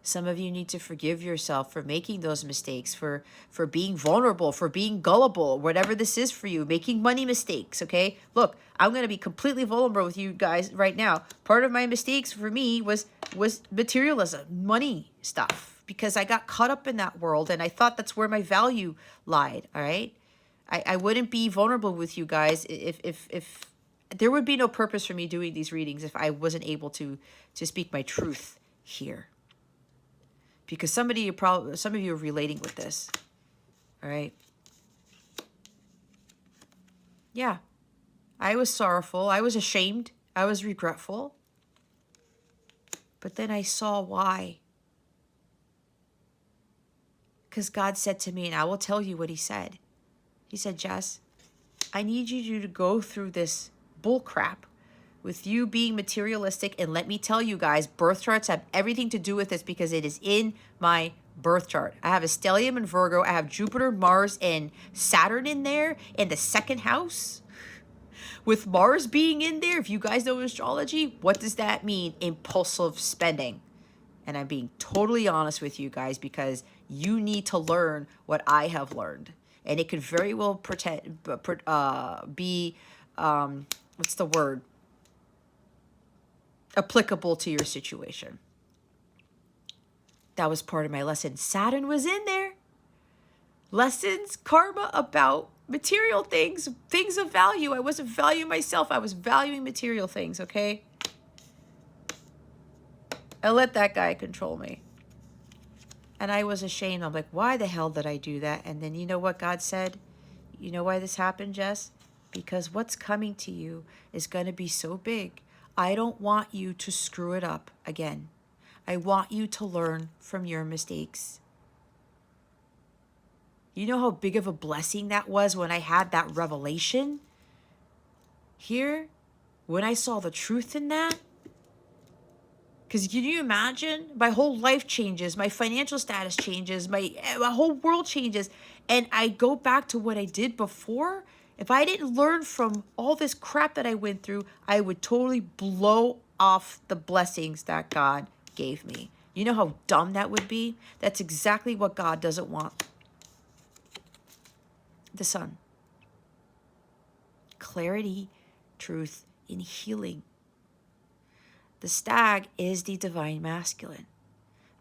Some of you need to forgive yourself for making those mistakes, for being vulnerable, for being gullible, whatever this is for you, making money mistakes, okay? Look, I'm going to be completely vulnerable with you guys right now. Part of my mistakes for me was materialism, money stuff. Because I got caught up in that world and I thought that's where my value lied, all right? I wouldn't be vulnerable with you guys if there would be no purpose for me doing these readings if I wasn't able to speak my truth here. Because some of you are relating with this. All right. Yeah. I was sorrowful. I was ashamed. I was regretful. But then I saw why. Because God said to me, and I will tell you what he said. He said, Jess, I need you to go through this bull crap with you being materialistic. And let me tell you guys, birth charts have everything to do with this because it is in my birth chart. I have a stellium in Virgo. I have Jupiter, Mars, and Saturn in there in the second house. With Mars being in there, if you guys know astrology, what does that mean? Impulsive spending. And I'm being totally honest with you guys because you need to learn what I have learned. And it could very well be, what's the word? Applicable to your situation. That was part of my lesson. Saturn was in there. Lessons, karma about material things, things of value. I wasn't valuing myself. I was valuing material things, okay? I let that guy control me. And I was ashamed. I'm like, why the hell did I do that? And then you know what God said? You know why this happened, Jess? Because what's coming to you is going to be so big. I don't want you to screw it up again. I want you to learn from your mistakes. You know how big of a blessing that was when I had that revelation here? When I saw the truth in that? Because can you imagine? My whole life changes. My financial status changes. My whole world changes. And I go back to what I did before. If I didn't learn from all this crap that I went through, I would totally blow off the blessings that God gave me. You know how dumb that would be? That's exactly what God doesn't want. The sun. Clarity, truth, and healing. The stag is the divine masculine.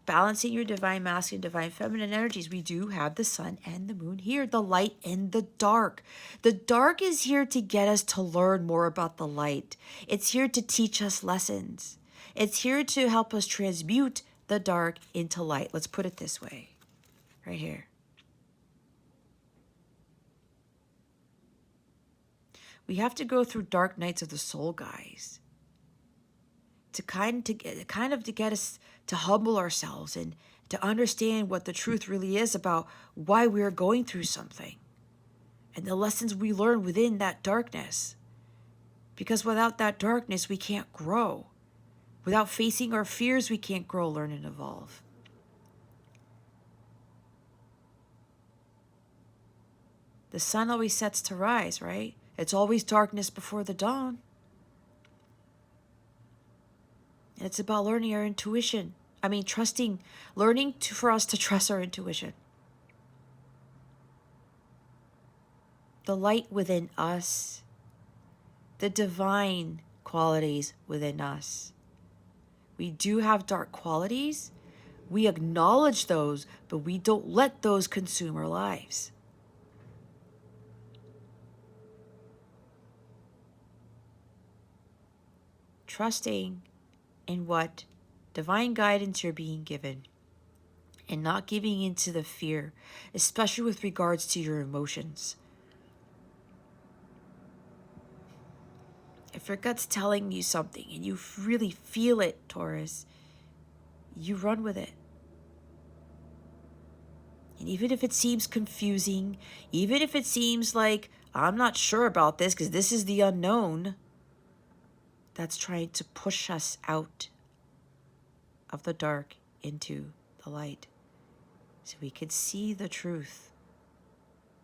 Balancing your divine masculine, divine feminine energies, we do have the sun and the moon here, the light and the dark. The dark is here to get us to learn more about the light. It's here to teach us lessons. It's here to help us transmute the dark into light. Let's put it this way, right here. We have to go through dark nights of the soul, guys. To get us to humble ourselves and to understand what the truth really is about why we are going through something and the lessons we learn within that darkness. Because without that darkness, we can't grow. Without facing our fears, we can't grow, learn, and evolve. The sun always sets to rise, right? It's always darkness before the dawn. And it's about learning our intuition. For us to trust our intuition. The light within us. The divine qualities within us. We do have dark qualities. We acknowledge those, but we don't let those consume our lives. Trusting in what divine guidance you're being given and not giving into the fear, especially with regards to your emotions. If your gut's telling you something and you really feel it, Taurus, you run with it. And even if it seems confusing, even if it seems like I'm not sure about this because this is the unknown, that's trying to push us out of the dark into the light so we can see the truth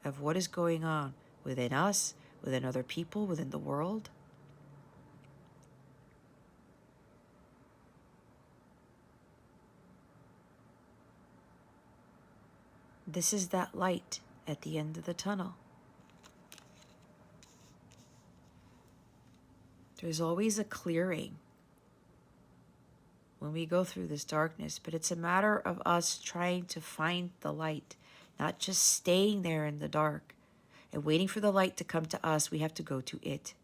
of what is going on within us, within other people, within the world. This is that light at the end of the tunnel. There's always a clearing when we go through this darkness, but it's a matter of us trying to find the light, not just staying there in the dark and waiting for the light to come to us. We have to go to it.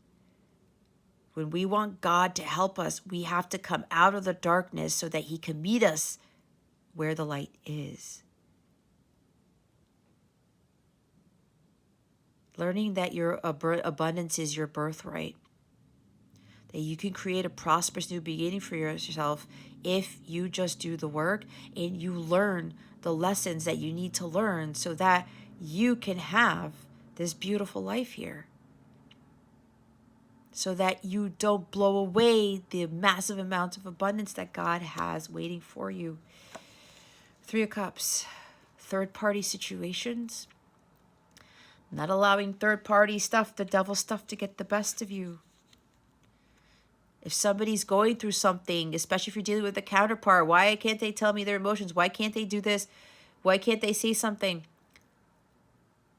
When we want God to help us, we have to come out of the darkness so that he can meet us where the light is. Learning that your abundance is your birthright. That you can create a prosperous new beginning for yourself if you just do the work and you learn the lessons that you need to learn so that you can have this beautiful life here. So that you don't blow away the massive amounts of abundance that God has waiting for you. 3 of Cups, third-party situations. Not allowing third-party stuff, the devil stuff, to get the best of you. If somebody's going through something, especially if you're dealing with a counterpart, why can't they tell me their emotions? Why can't they do this? Why can't they say something?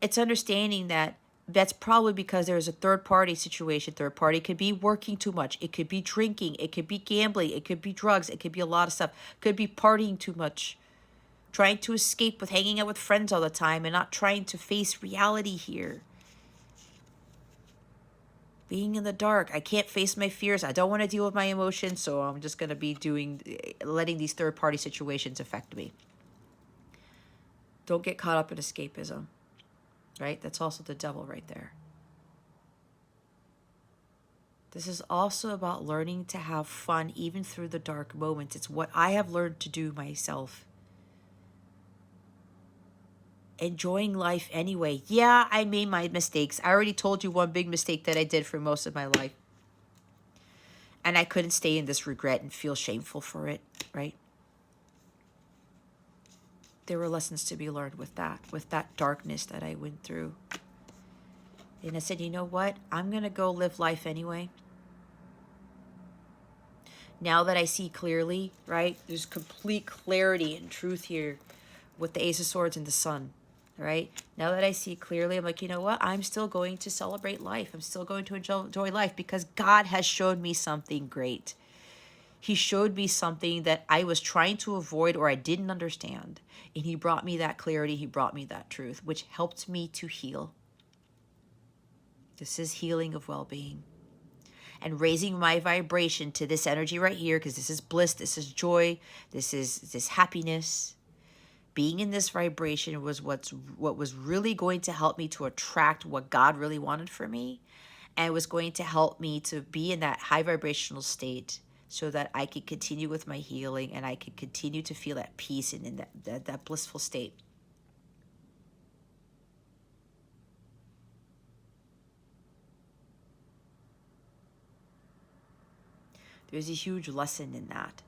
It's understanding that that's probably because there's a third-party situation. Third party could be working too much. It could be drinking. It could be gambling. It could be drugs. It could be a lot of stuff. It could be partying too much. Trying to escape with hanging out with friends all the time and not trying to face reality here. Being in the dark. I can't face my fears. I don't want to deal with my emotions, so I'm just going to be letting these third-party situations affect me. Don't get caught up in escapism. Right? That's also the devil right there. This is also about learning to have fun even through the dark moments. It's what I have learned to do myself. Enjoying life anyway. Yeah, I made my mistakes. I already told you one big mistake that I did for most of my life. And I couldn't stay in this regret and feel shameful for it, right? There were lessons to be learned with that darkness that I went through. And I said, you know what? I'm going to go live life anyway. Now that I see clearly, right? There's complete clarity and truth here with the Ace of Swords and the Sun, right? Now that I see clearly, I'm like, you know what? I'm still going to celebrate life. I'm still going to enjoy life because God has showed me something great. He showed me something that I was trying to avoid or I didn't understand. And he brought me that clarity. He brought me that truth, which helped me to heal. This is healing of well-being. And raising my vibration to this energy right here, because this is bliss, this is joy, this is this happiness. Being in this vibration was what was really going to help me to attract what God really wanted for me. And it was going to help me to be in that high vibrational state so that I could continue with my healing and I could continue to feel at peace and in that blissful state. There's a huge lesson in that.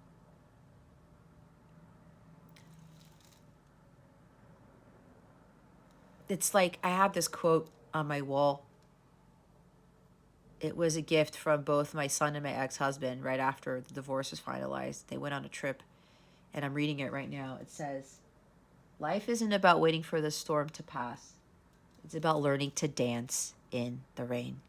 It's like I have this quote on my wall. It was a gift from both my son and my ex-husband right after the divorce was finalized. They went on a trip, and I'm reading it right now. It says, life isn't about waiting for the storm to pass. It's about learning to dance in the rain.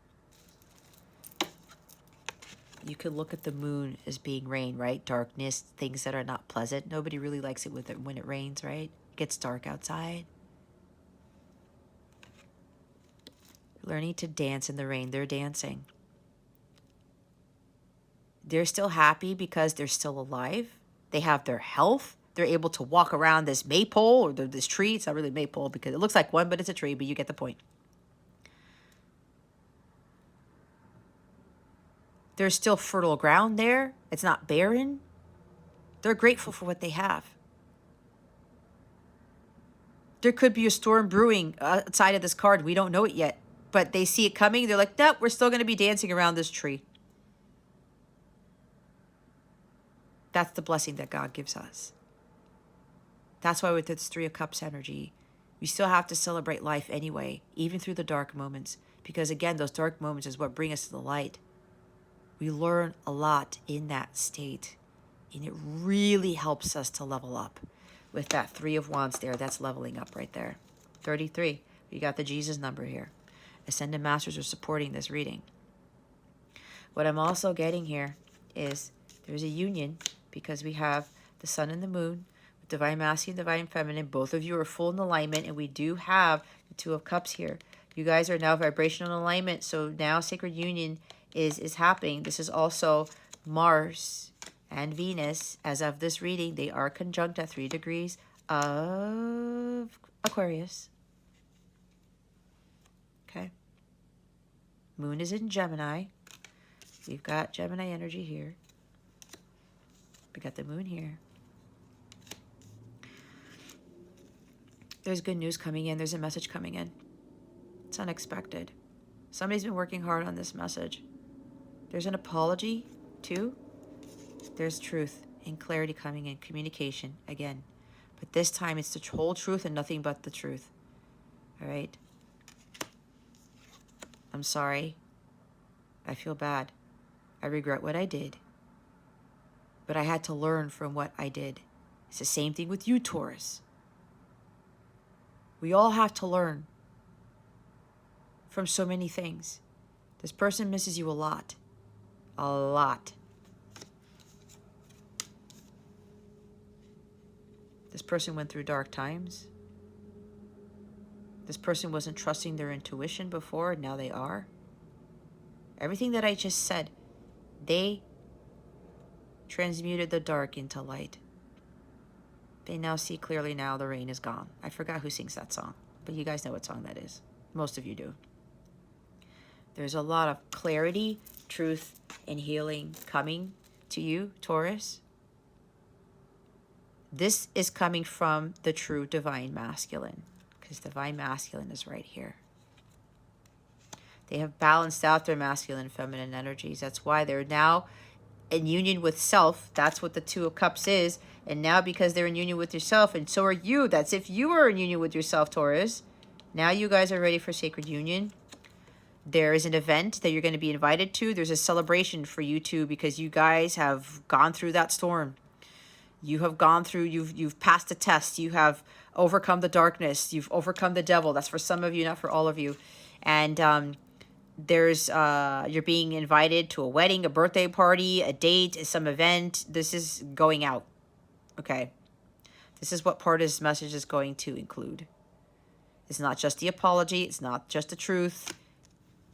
You could look at the moon as being rain, right? Darkness, things that are not pleasant. Nobody really likes it when it rains, right? It gets dark outside. Learning to dance in the rain. They're dancing. They're still happy because they're still alive. They have their health. They're able to walk around this maypole or this tree. It's not really maypole because it looks like one, but it's a tree, but you get the point. There's still fertile ground there. It's not barren. They're grateful for what they have. There could be a storm brewing outside of this card. We don't know it yet. But they see it coming. They're like, nope, we're still going to be dancing around this tree. That's the blessing that God gives us. That's why with this 3 of Cups energy, we still have to celebrate life anyway, even through the dark moments. Because again, those dark moments is what bring us to the light. We learn a lot in that state. And it really helps us to level up. With that 3 of Wands there, that's leveling up right there. 33. You got the Jesus number here. Ascended Masters are supporting this reading. What I'm also getting here is there's a union because we have the Sun and the Moon, with Divine Masculine, Divine Feminine. Both of you are full in alignment, and we do have the 2 of Cups here. You guys are now vibrational alignment, so now Sacred Union is happening. This is also Mars and Venus. As of this reading, they are conjunct at 3 degrees of Aquarius. Okay. Moon is in Gemini. We've got Gemini energy here. We got the moon here. There's good news coming in. There's a message coming in. It's unexpected. Somebody's been working hard on this message. There's an apology, too. There's truth and clarity coming in. Communication, again. But this time, it's the whole truth and nothing but the truth. All right? I'm sorry. I feel bad. I regret what I did. But I had to learn from what I did. It's the same thing with you, Taurus. We all have to learn from so many things. This person misses you a lot. A lot. This person went through dark times. This person wasn't trusting their intuition before, and now they are. Everything that I just said, they transmuted the dark into light. They now see clearly now the rain is gone. I forgot who sings that song, but you guys know what song that is. Most of you do. There's a lot of clarity, truth, and healing coming to you, Taurus. This is coming from the true divine masculine, because divine masculine is right here. They have balanced out their masculine and feminine energies. That's why they're now in union with self. That's what the Two of Cups is. And now because they're in union with yourself, and so are you. That's if you are in union with yourself, Taurus. Now you guys are ready for sacred union. There is an event that you're going to be invited to. There's a celebration for you two because you guys have gone through that storm. You have gone through, you've passed the test. You have overcome the darkness. You've overcome the devil. That's for some of you, not for all of you. And you're being invited to a wedding, a birthday party, a date, some event. This is going out. Okay. This is what part of this message is going to include. It's not just the apology. It's not just the truth.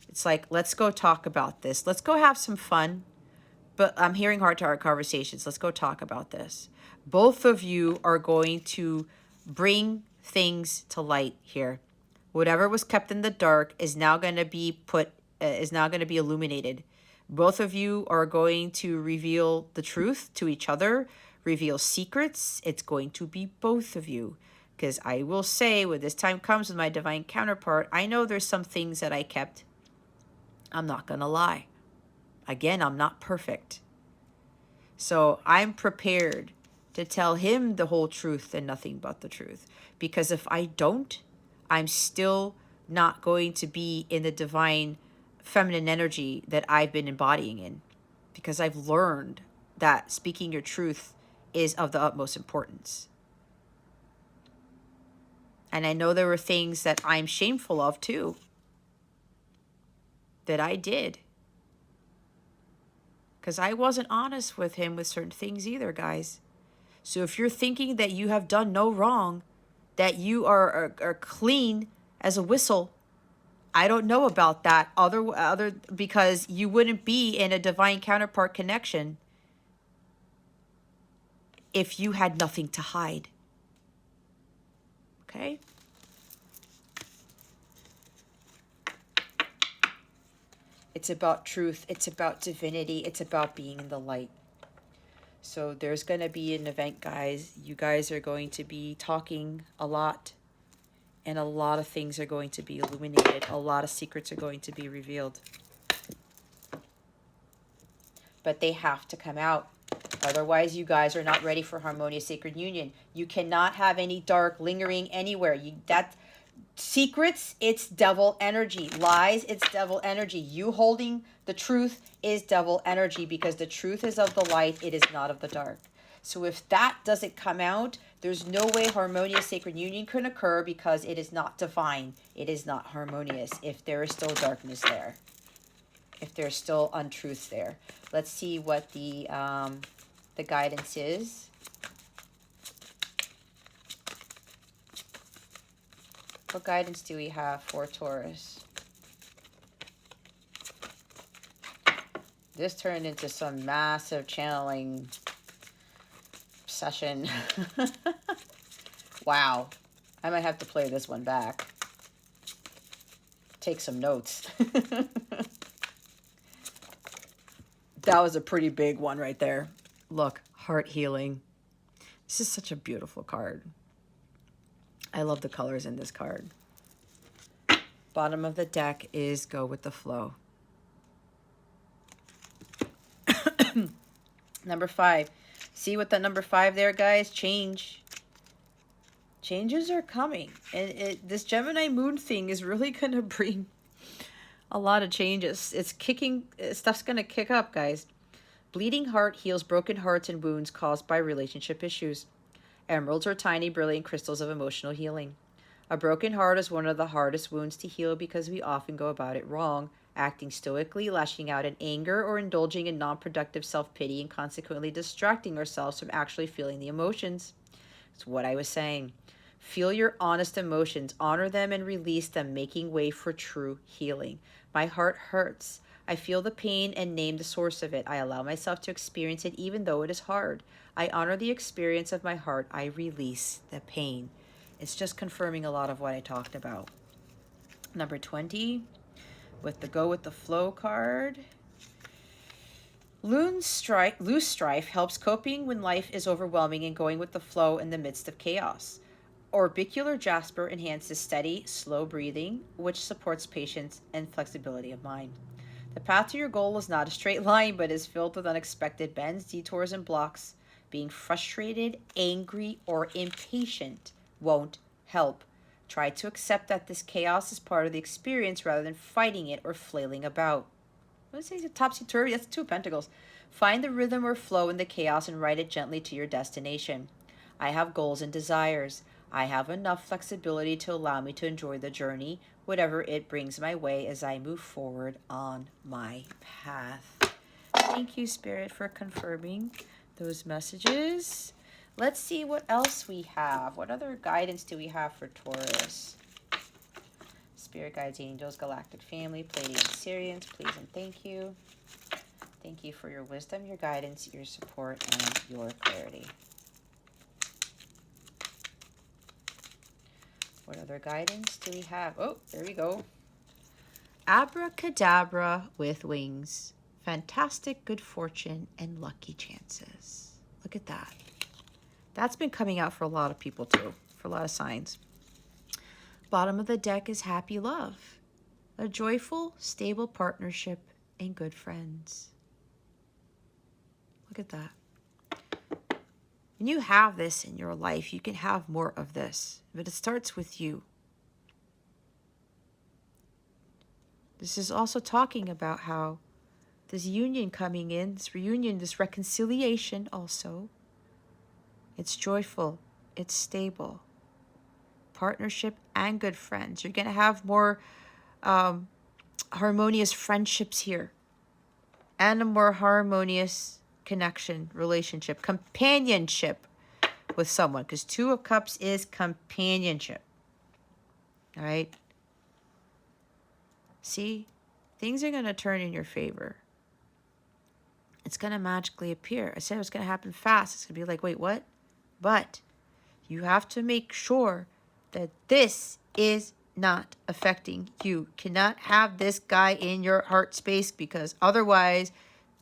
It's like, let's go talk about this. Let's go have some fun. But I'm hearing heart-to-heart conversations. Let's go talk about this. Both of you are going to bring things to light here. Whatever was kept in the dark is now going to be illuminated. Both of you are going to reveal the truth to each other, reveal secrets. It's going to be both of you. Because I will say, when this time comes with my divine counterpart, I know there's some things that I kept. I'm not going to lie. Again, I'm not perfect. So I'm prepared to tell him the whole truth and nothing but the truth. Because if I don't, I'm still not going to be in the divine feminine energy that I've been embodying in. Because I've learned that speaking your truth is of the utmost importance. And I know there were things that I'm shameful of too. That I did. Because I wasn't honest with him with certain things either, guys. So if you're thinking that you have done no wrong, that you are clean as a whistle, I don't know about that other because you wouldn't be in a divine counterpart connection if you had nothing to hide. Okay? It's about truth. It's about divinity. It's about being in the light. So there's going to be an event, guys. You guys are going to be talking a lot. And a lot of things are going to be illuminated. A lot of secrets are going to be revealed. But they have to come out. Otherwise, you guys are not ready for harmonious sacred union. You cannot have any dark lingering anywhere. Secrets, it's devil energy. Lies, it's devil energy. You holding the truth is devil energy because the truth is of the light. It is not of the dark. So if that doesn't come out, there's no way harmonious sacred union can occur because it is not divine. It is not harmonious if there is still darkness there. If there's still untruths there. Let's see what the guidance is. What guidance do we have for Taurus? This turned into some massive channeling session. Wow. I might have to play this one back. Take some notes. That was a pretty big one right there. Look, heart healing. This is such a beautiful card. I love the colors in this card. Bottom of the deck is go with the flow. Number 5. See what the number 5 there, guys? Change. Changes are coming. And this Gemini moon thing is really going to bring a lot of changes. Stuff's going to kick up, guys. Bleeding heart heals broken hearts and wounds caused by relationship issues. Emeralds are tiny, brilliant crystals of emotional healing. A broken heart is one of the hardest wounds to heal because we often go about it wrong, acting stoically, lashing out in anger, or indulging in non-productive self-pity and consequently distracting ourselves from actually feeling the emotions. It's what I was saying. Feel your honest emotions, honor them and release them, making way for true healing. My heart hurts. I feel the pain and name the source of it. I allow myself to experience it even though it is hard. I honor the experience of my heart. I release the pain. It's just confirming a lot of what I talked about. Number 20, with the go with the flow card. Loose strife helps coping when life is overwhelming and going with the flow in the midst of chaos. Orbicular jasper enhances steady, slow breathing, which supports patience and flexibility of mind. The path to your goal is not a straight line, but is filled with unexpected bends, detours, and blocks. Being frustrated, angry, or impatient won't help. Try to accept that this chaos is part of the experience rather than fighting it or flailing about. Let's say it's topsy-turvy. That's 2 of Pentacles. Find the rhythm or flow in the chaos and ride it gently to your destination. I have goals and desires. I have enough flexibility to allow me to enjoy the journey, whatever it brings my way as I move forward on my path. Thank you, Spirit, for confirming those messages. Let's see what else we have. What other guidance do we have for Taurus? Spirit guides, angels, galactic family, Pleiadian Syrians, please and thank you. Thank you for your wisdom, your guidance, your support, and your clarity. What other guidance do we have? Oh, there we go. Abracadabra with wings. Fantastic good fortune and lucky chances. Look at that. That's been coming out for a lot of people too, for a lot of signs. Bottom of the deck is happy love. A joyful, stable partnership and good friends. Look at that. When you have this in your life, you can have more of this, but it starts with you. This is also talking about how this union coming in, this reunion, this reconciliation also, it's joyful, it's stable. Partnership and good friends. You're going to have more harmonious friendships here and a more harmonious connection, relationship, companionship with someone, because 2 of Cups is companionship. All right. See, things are going to turn in your favor. It's going to magically appear. I said it was going to happen fast. It's going to be like, wait, what? But you have to make sure that this is not affecting you. Cannot have this guy in your heart space, because otherwise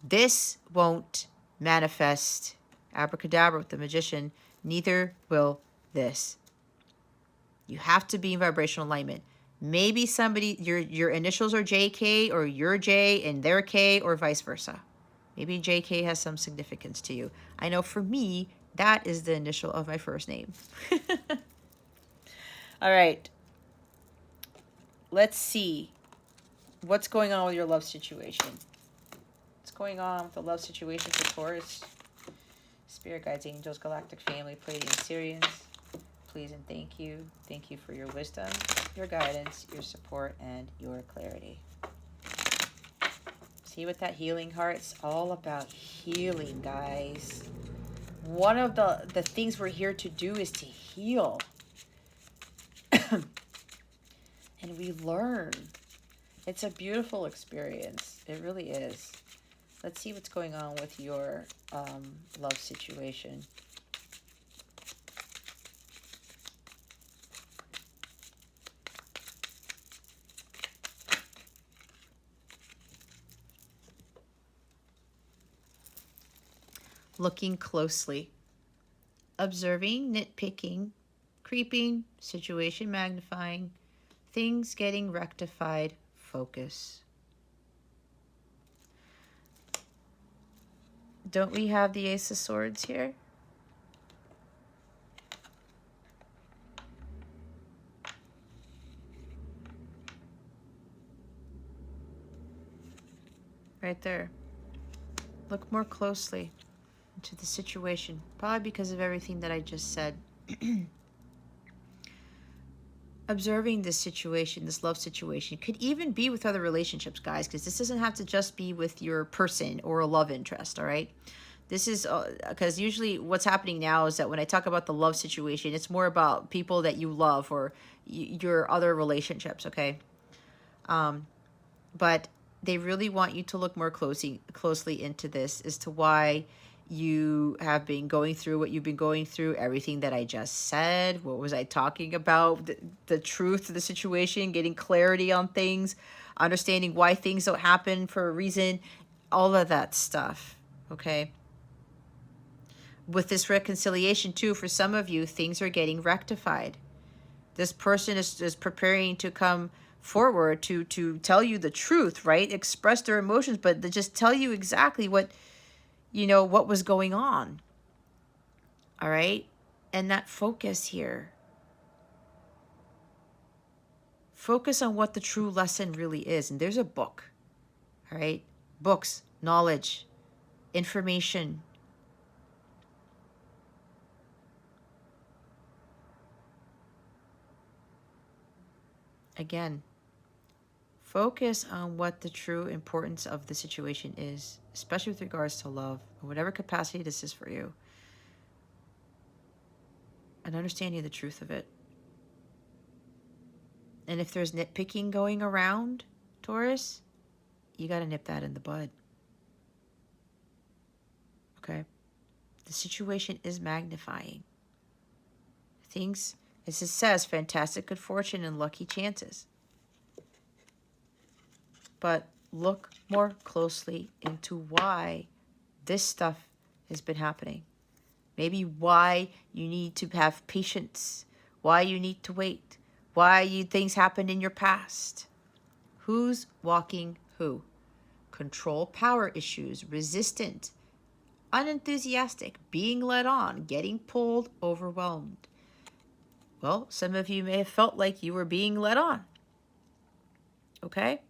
this won't manifest. Abracadabra with the Magician. Neither will this. You have to be in vibrational alignment. Maybe somebody, your initials are JK, or you're J and they're K, or vice versa. Maybe JK has some significance to you. I know for me, that is the initial of my first name. All right. Let's see what's going on with your love situation. What's going on with the love situation for Taurus? Spirit guides, angels, galactic family, Pleiadian Syrians, please and thank you. Thank you for your wisdom, your guidance, your support, and your clarity. See what that healing heart's all about. Healing, guys. One of the things we're here to do is to heal. And we learn. It's a beautiful experience. It really is. Let's see what's going on with your love situation. Looking closely, observing, nitpicking, creeping, situation magnifying, things getting rectified, focus. Don't we have the Ace of Swords here? Right there. Look more closely into the situation, probably because of everything that I just said. Observing this situation, this love situation, could even be with other relationships, guys, because this doesn't have to just be with your person or a love interest, all right? This is because usually what's happening now is that when I talk about the love situation, it's more about people that you love or your other relationships, okay? But they really want you to look more closely into this as to why you have been going through what you've been going through, everything that I just said. What was I talking about? The truth of the situation, getting clarity on things, understanding why things don't happen for a reason, all of that stuff, okay? With this reconciliation, too, for some of you, things are getting rectified. This person is preparing to come forward to tell you the truth, right? Express their emotions, but to just tell you exactly what, what was going on. All right? And that focus here. Focus on what the true lesson really is. And there's a book. All right? Books, knowledge, information. Again, focus on what the true importance of the situation is, especially with regards to love, in whatever capacity this is for you, and understanding the truth of it. And if there's nitpicking going around, Taurus, you got to nip that in the bud. Okay? The situation is magnifying. Things, as it says, fantastic good fortune and lucky chances. But look more closely into why this stuff has been happening. Maybe why you need to have patience, why you need to wait, why things happened in your past. Who's walking who? Control power issues, resistant, unenthusiastic, being led on, getting pulled, overwhelmed. Well, some of you may have felt like you were being led on. Okay?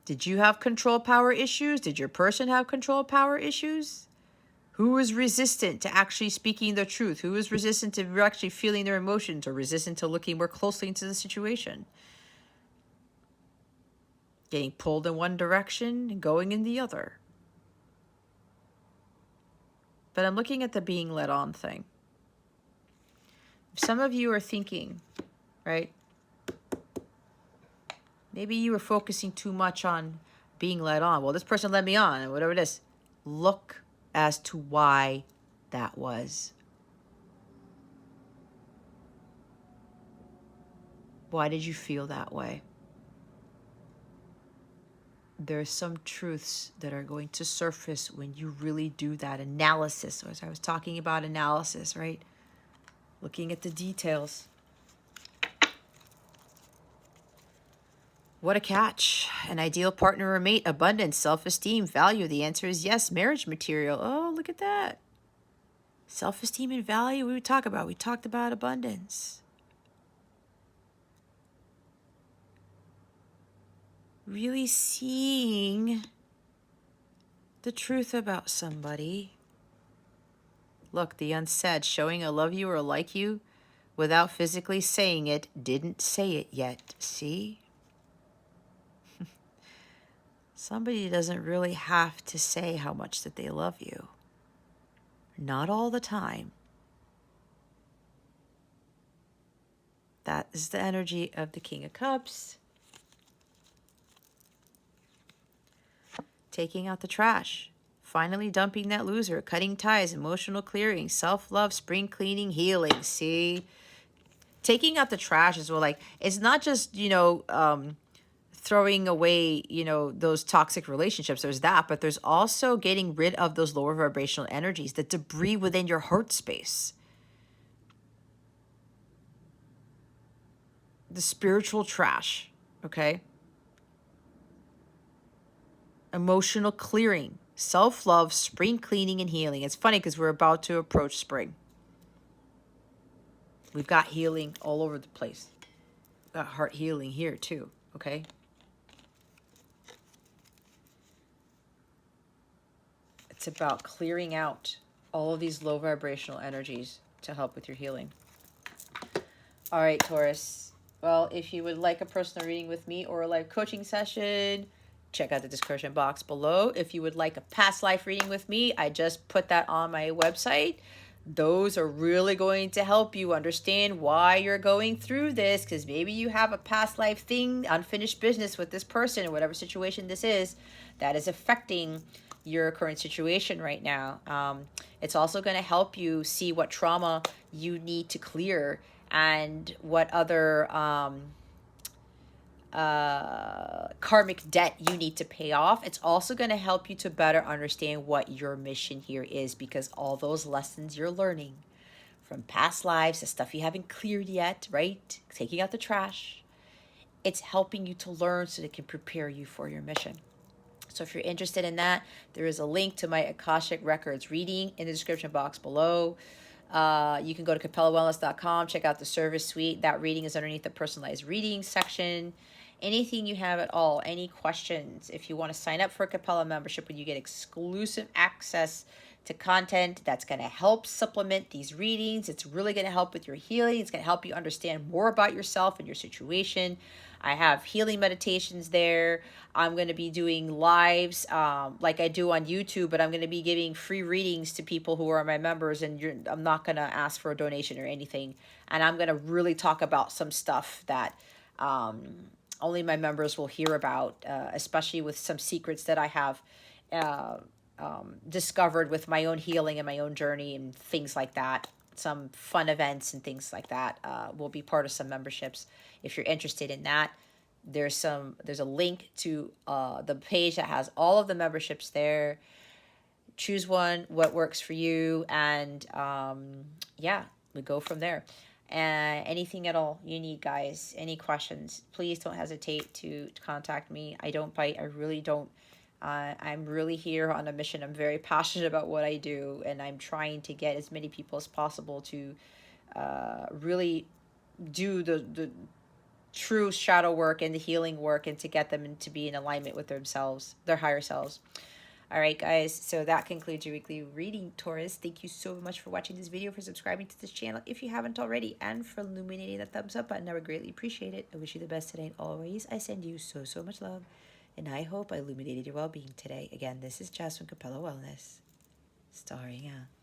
Did you have control power issues? Did your person have control power issues? Who was resistant to actually speaking the truth? Who was resistant to actually feeling their emotions or resistant to looking more closely into the situation? Getting pulled in one direction and going in the other. But I'm looking at the being led on thing. Some of you are thinking, right? Maybe you were focusing too much on being led on. Well, this person led me on, or whatever it is. Look as to why that was. Why did you feel that way? There's some truths that are going to surface when you really do that analysis. As I was talking about analysis, right? Looking at the details. What a catch. An ideal partner or mate, abundance, self-esteem, value. The answer is yes. Marriage material. Oh, look at that. Self-esteem and value, we talked about abundance. Really seeing the truth about somebody. Look, the unsaid, showing I love you or like you without physically saying it, didn't say it yet. See? Somebody doesn't really have to say how much that they love you. Not all the time. That is the energy of the King of Cups. taking out the trash, finally dumping that loser, cutting ties, emotional clearing, self-love, spring cleaning, healing. See, taking out the trash is well, like, it's not just, throwing away, those toxic relationships. There's that, but there's also getting rid of those lower vibrational energies, the debris within your heart space, the spiritual trash, okay? Emotional clearing, self-love, spring cleaning, and healing. It's funny because we're about to approach spring. We've got healing all over the place. Got heart healing here too, okay? It's about clearing out all of these low vibrational energies to help with your healing. All right, Taurus. Well, if you would like a personal reading with me or a live coaching session, check out the description box below. If you would like a past life reading with me, I just put that on my website. Those are really going to help you understand why you're going through this, because maybe you have a past life thing, unfinished business with this person or whatever situation this is that is affecting your current situation right now. It's also going to help you see what trauma you need to clear and what other karmic debt you need to pay off. It's also going to help you to better understand what your mission here is, because all those lessons you're learning from past lives, the stuff you haven't cleared yet, right? Taking out the trash, it's helping you to learn so that it can prepare you for your mission. So if you're interested in that, there is a link to my Akashic Records reading in the description box below. You can go to capellawellness.com, check out the service suite. That reading is underneath the personalized reading section. Anything you have at all, any questions, if you want to sign up for a Capella membership where you get exclusive access to content that's going to help supplement these readings. It's really going to help with your healing. It's going to help you understand more about yourself and your situation. I have healing meditations there. I'm going to be doing lives like I do on YouTube, but I'm going to be giving free readings to people who are my members, and I'm not going to ask for a donation or anything. And I'm going to really talk about some stuff that only my members will hear about, especially with some secrets that I have discovered with my own healing and my own journey and things like that. Some fun events and things like that will be part of some memberships. If you're interested in that, there's a link to the page that has all of the memberships there. Choose one, what works for you, and yeah, we go from there. And anything at all you need, guys, any questions, please don't hesitate to contact me. I don't bite. I really don't. I'm really here on a mission. I'm very passionate about what I do, and I'm trying to get as many people as possible to really do the true shadow work and the healing work, and to get them to be in alignment with themselves, their higher selves. All right, guys, so that concludes your weekly reading, Taurus. Thank you so much for watching this video, for subscribing to this channel if you haven't already, and for illuminating that thumbs up button. I would greatly appreciate it. I wish you the best today, and always I send you so, so much love, and I hope I illuminated your well-being today. Again, this is Jess from Capella Wellness, starring out.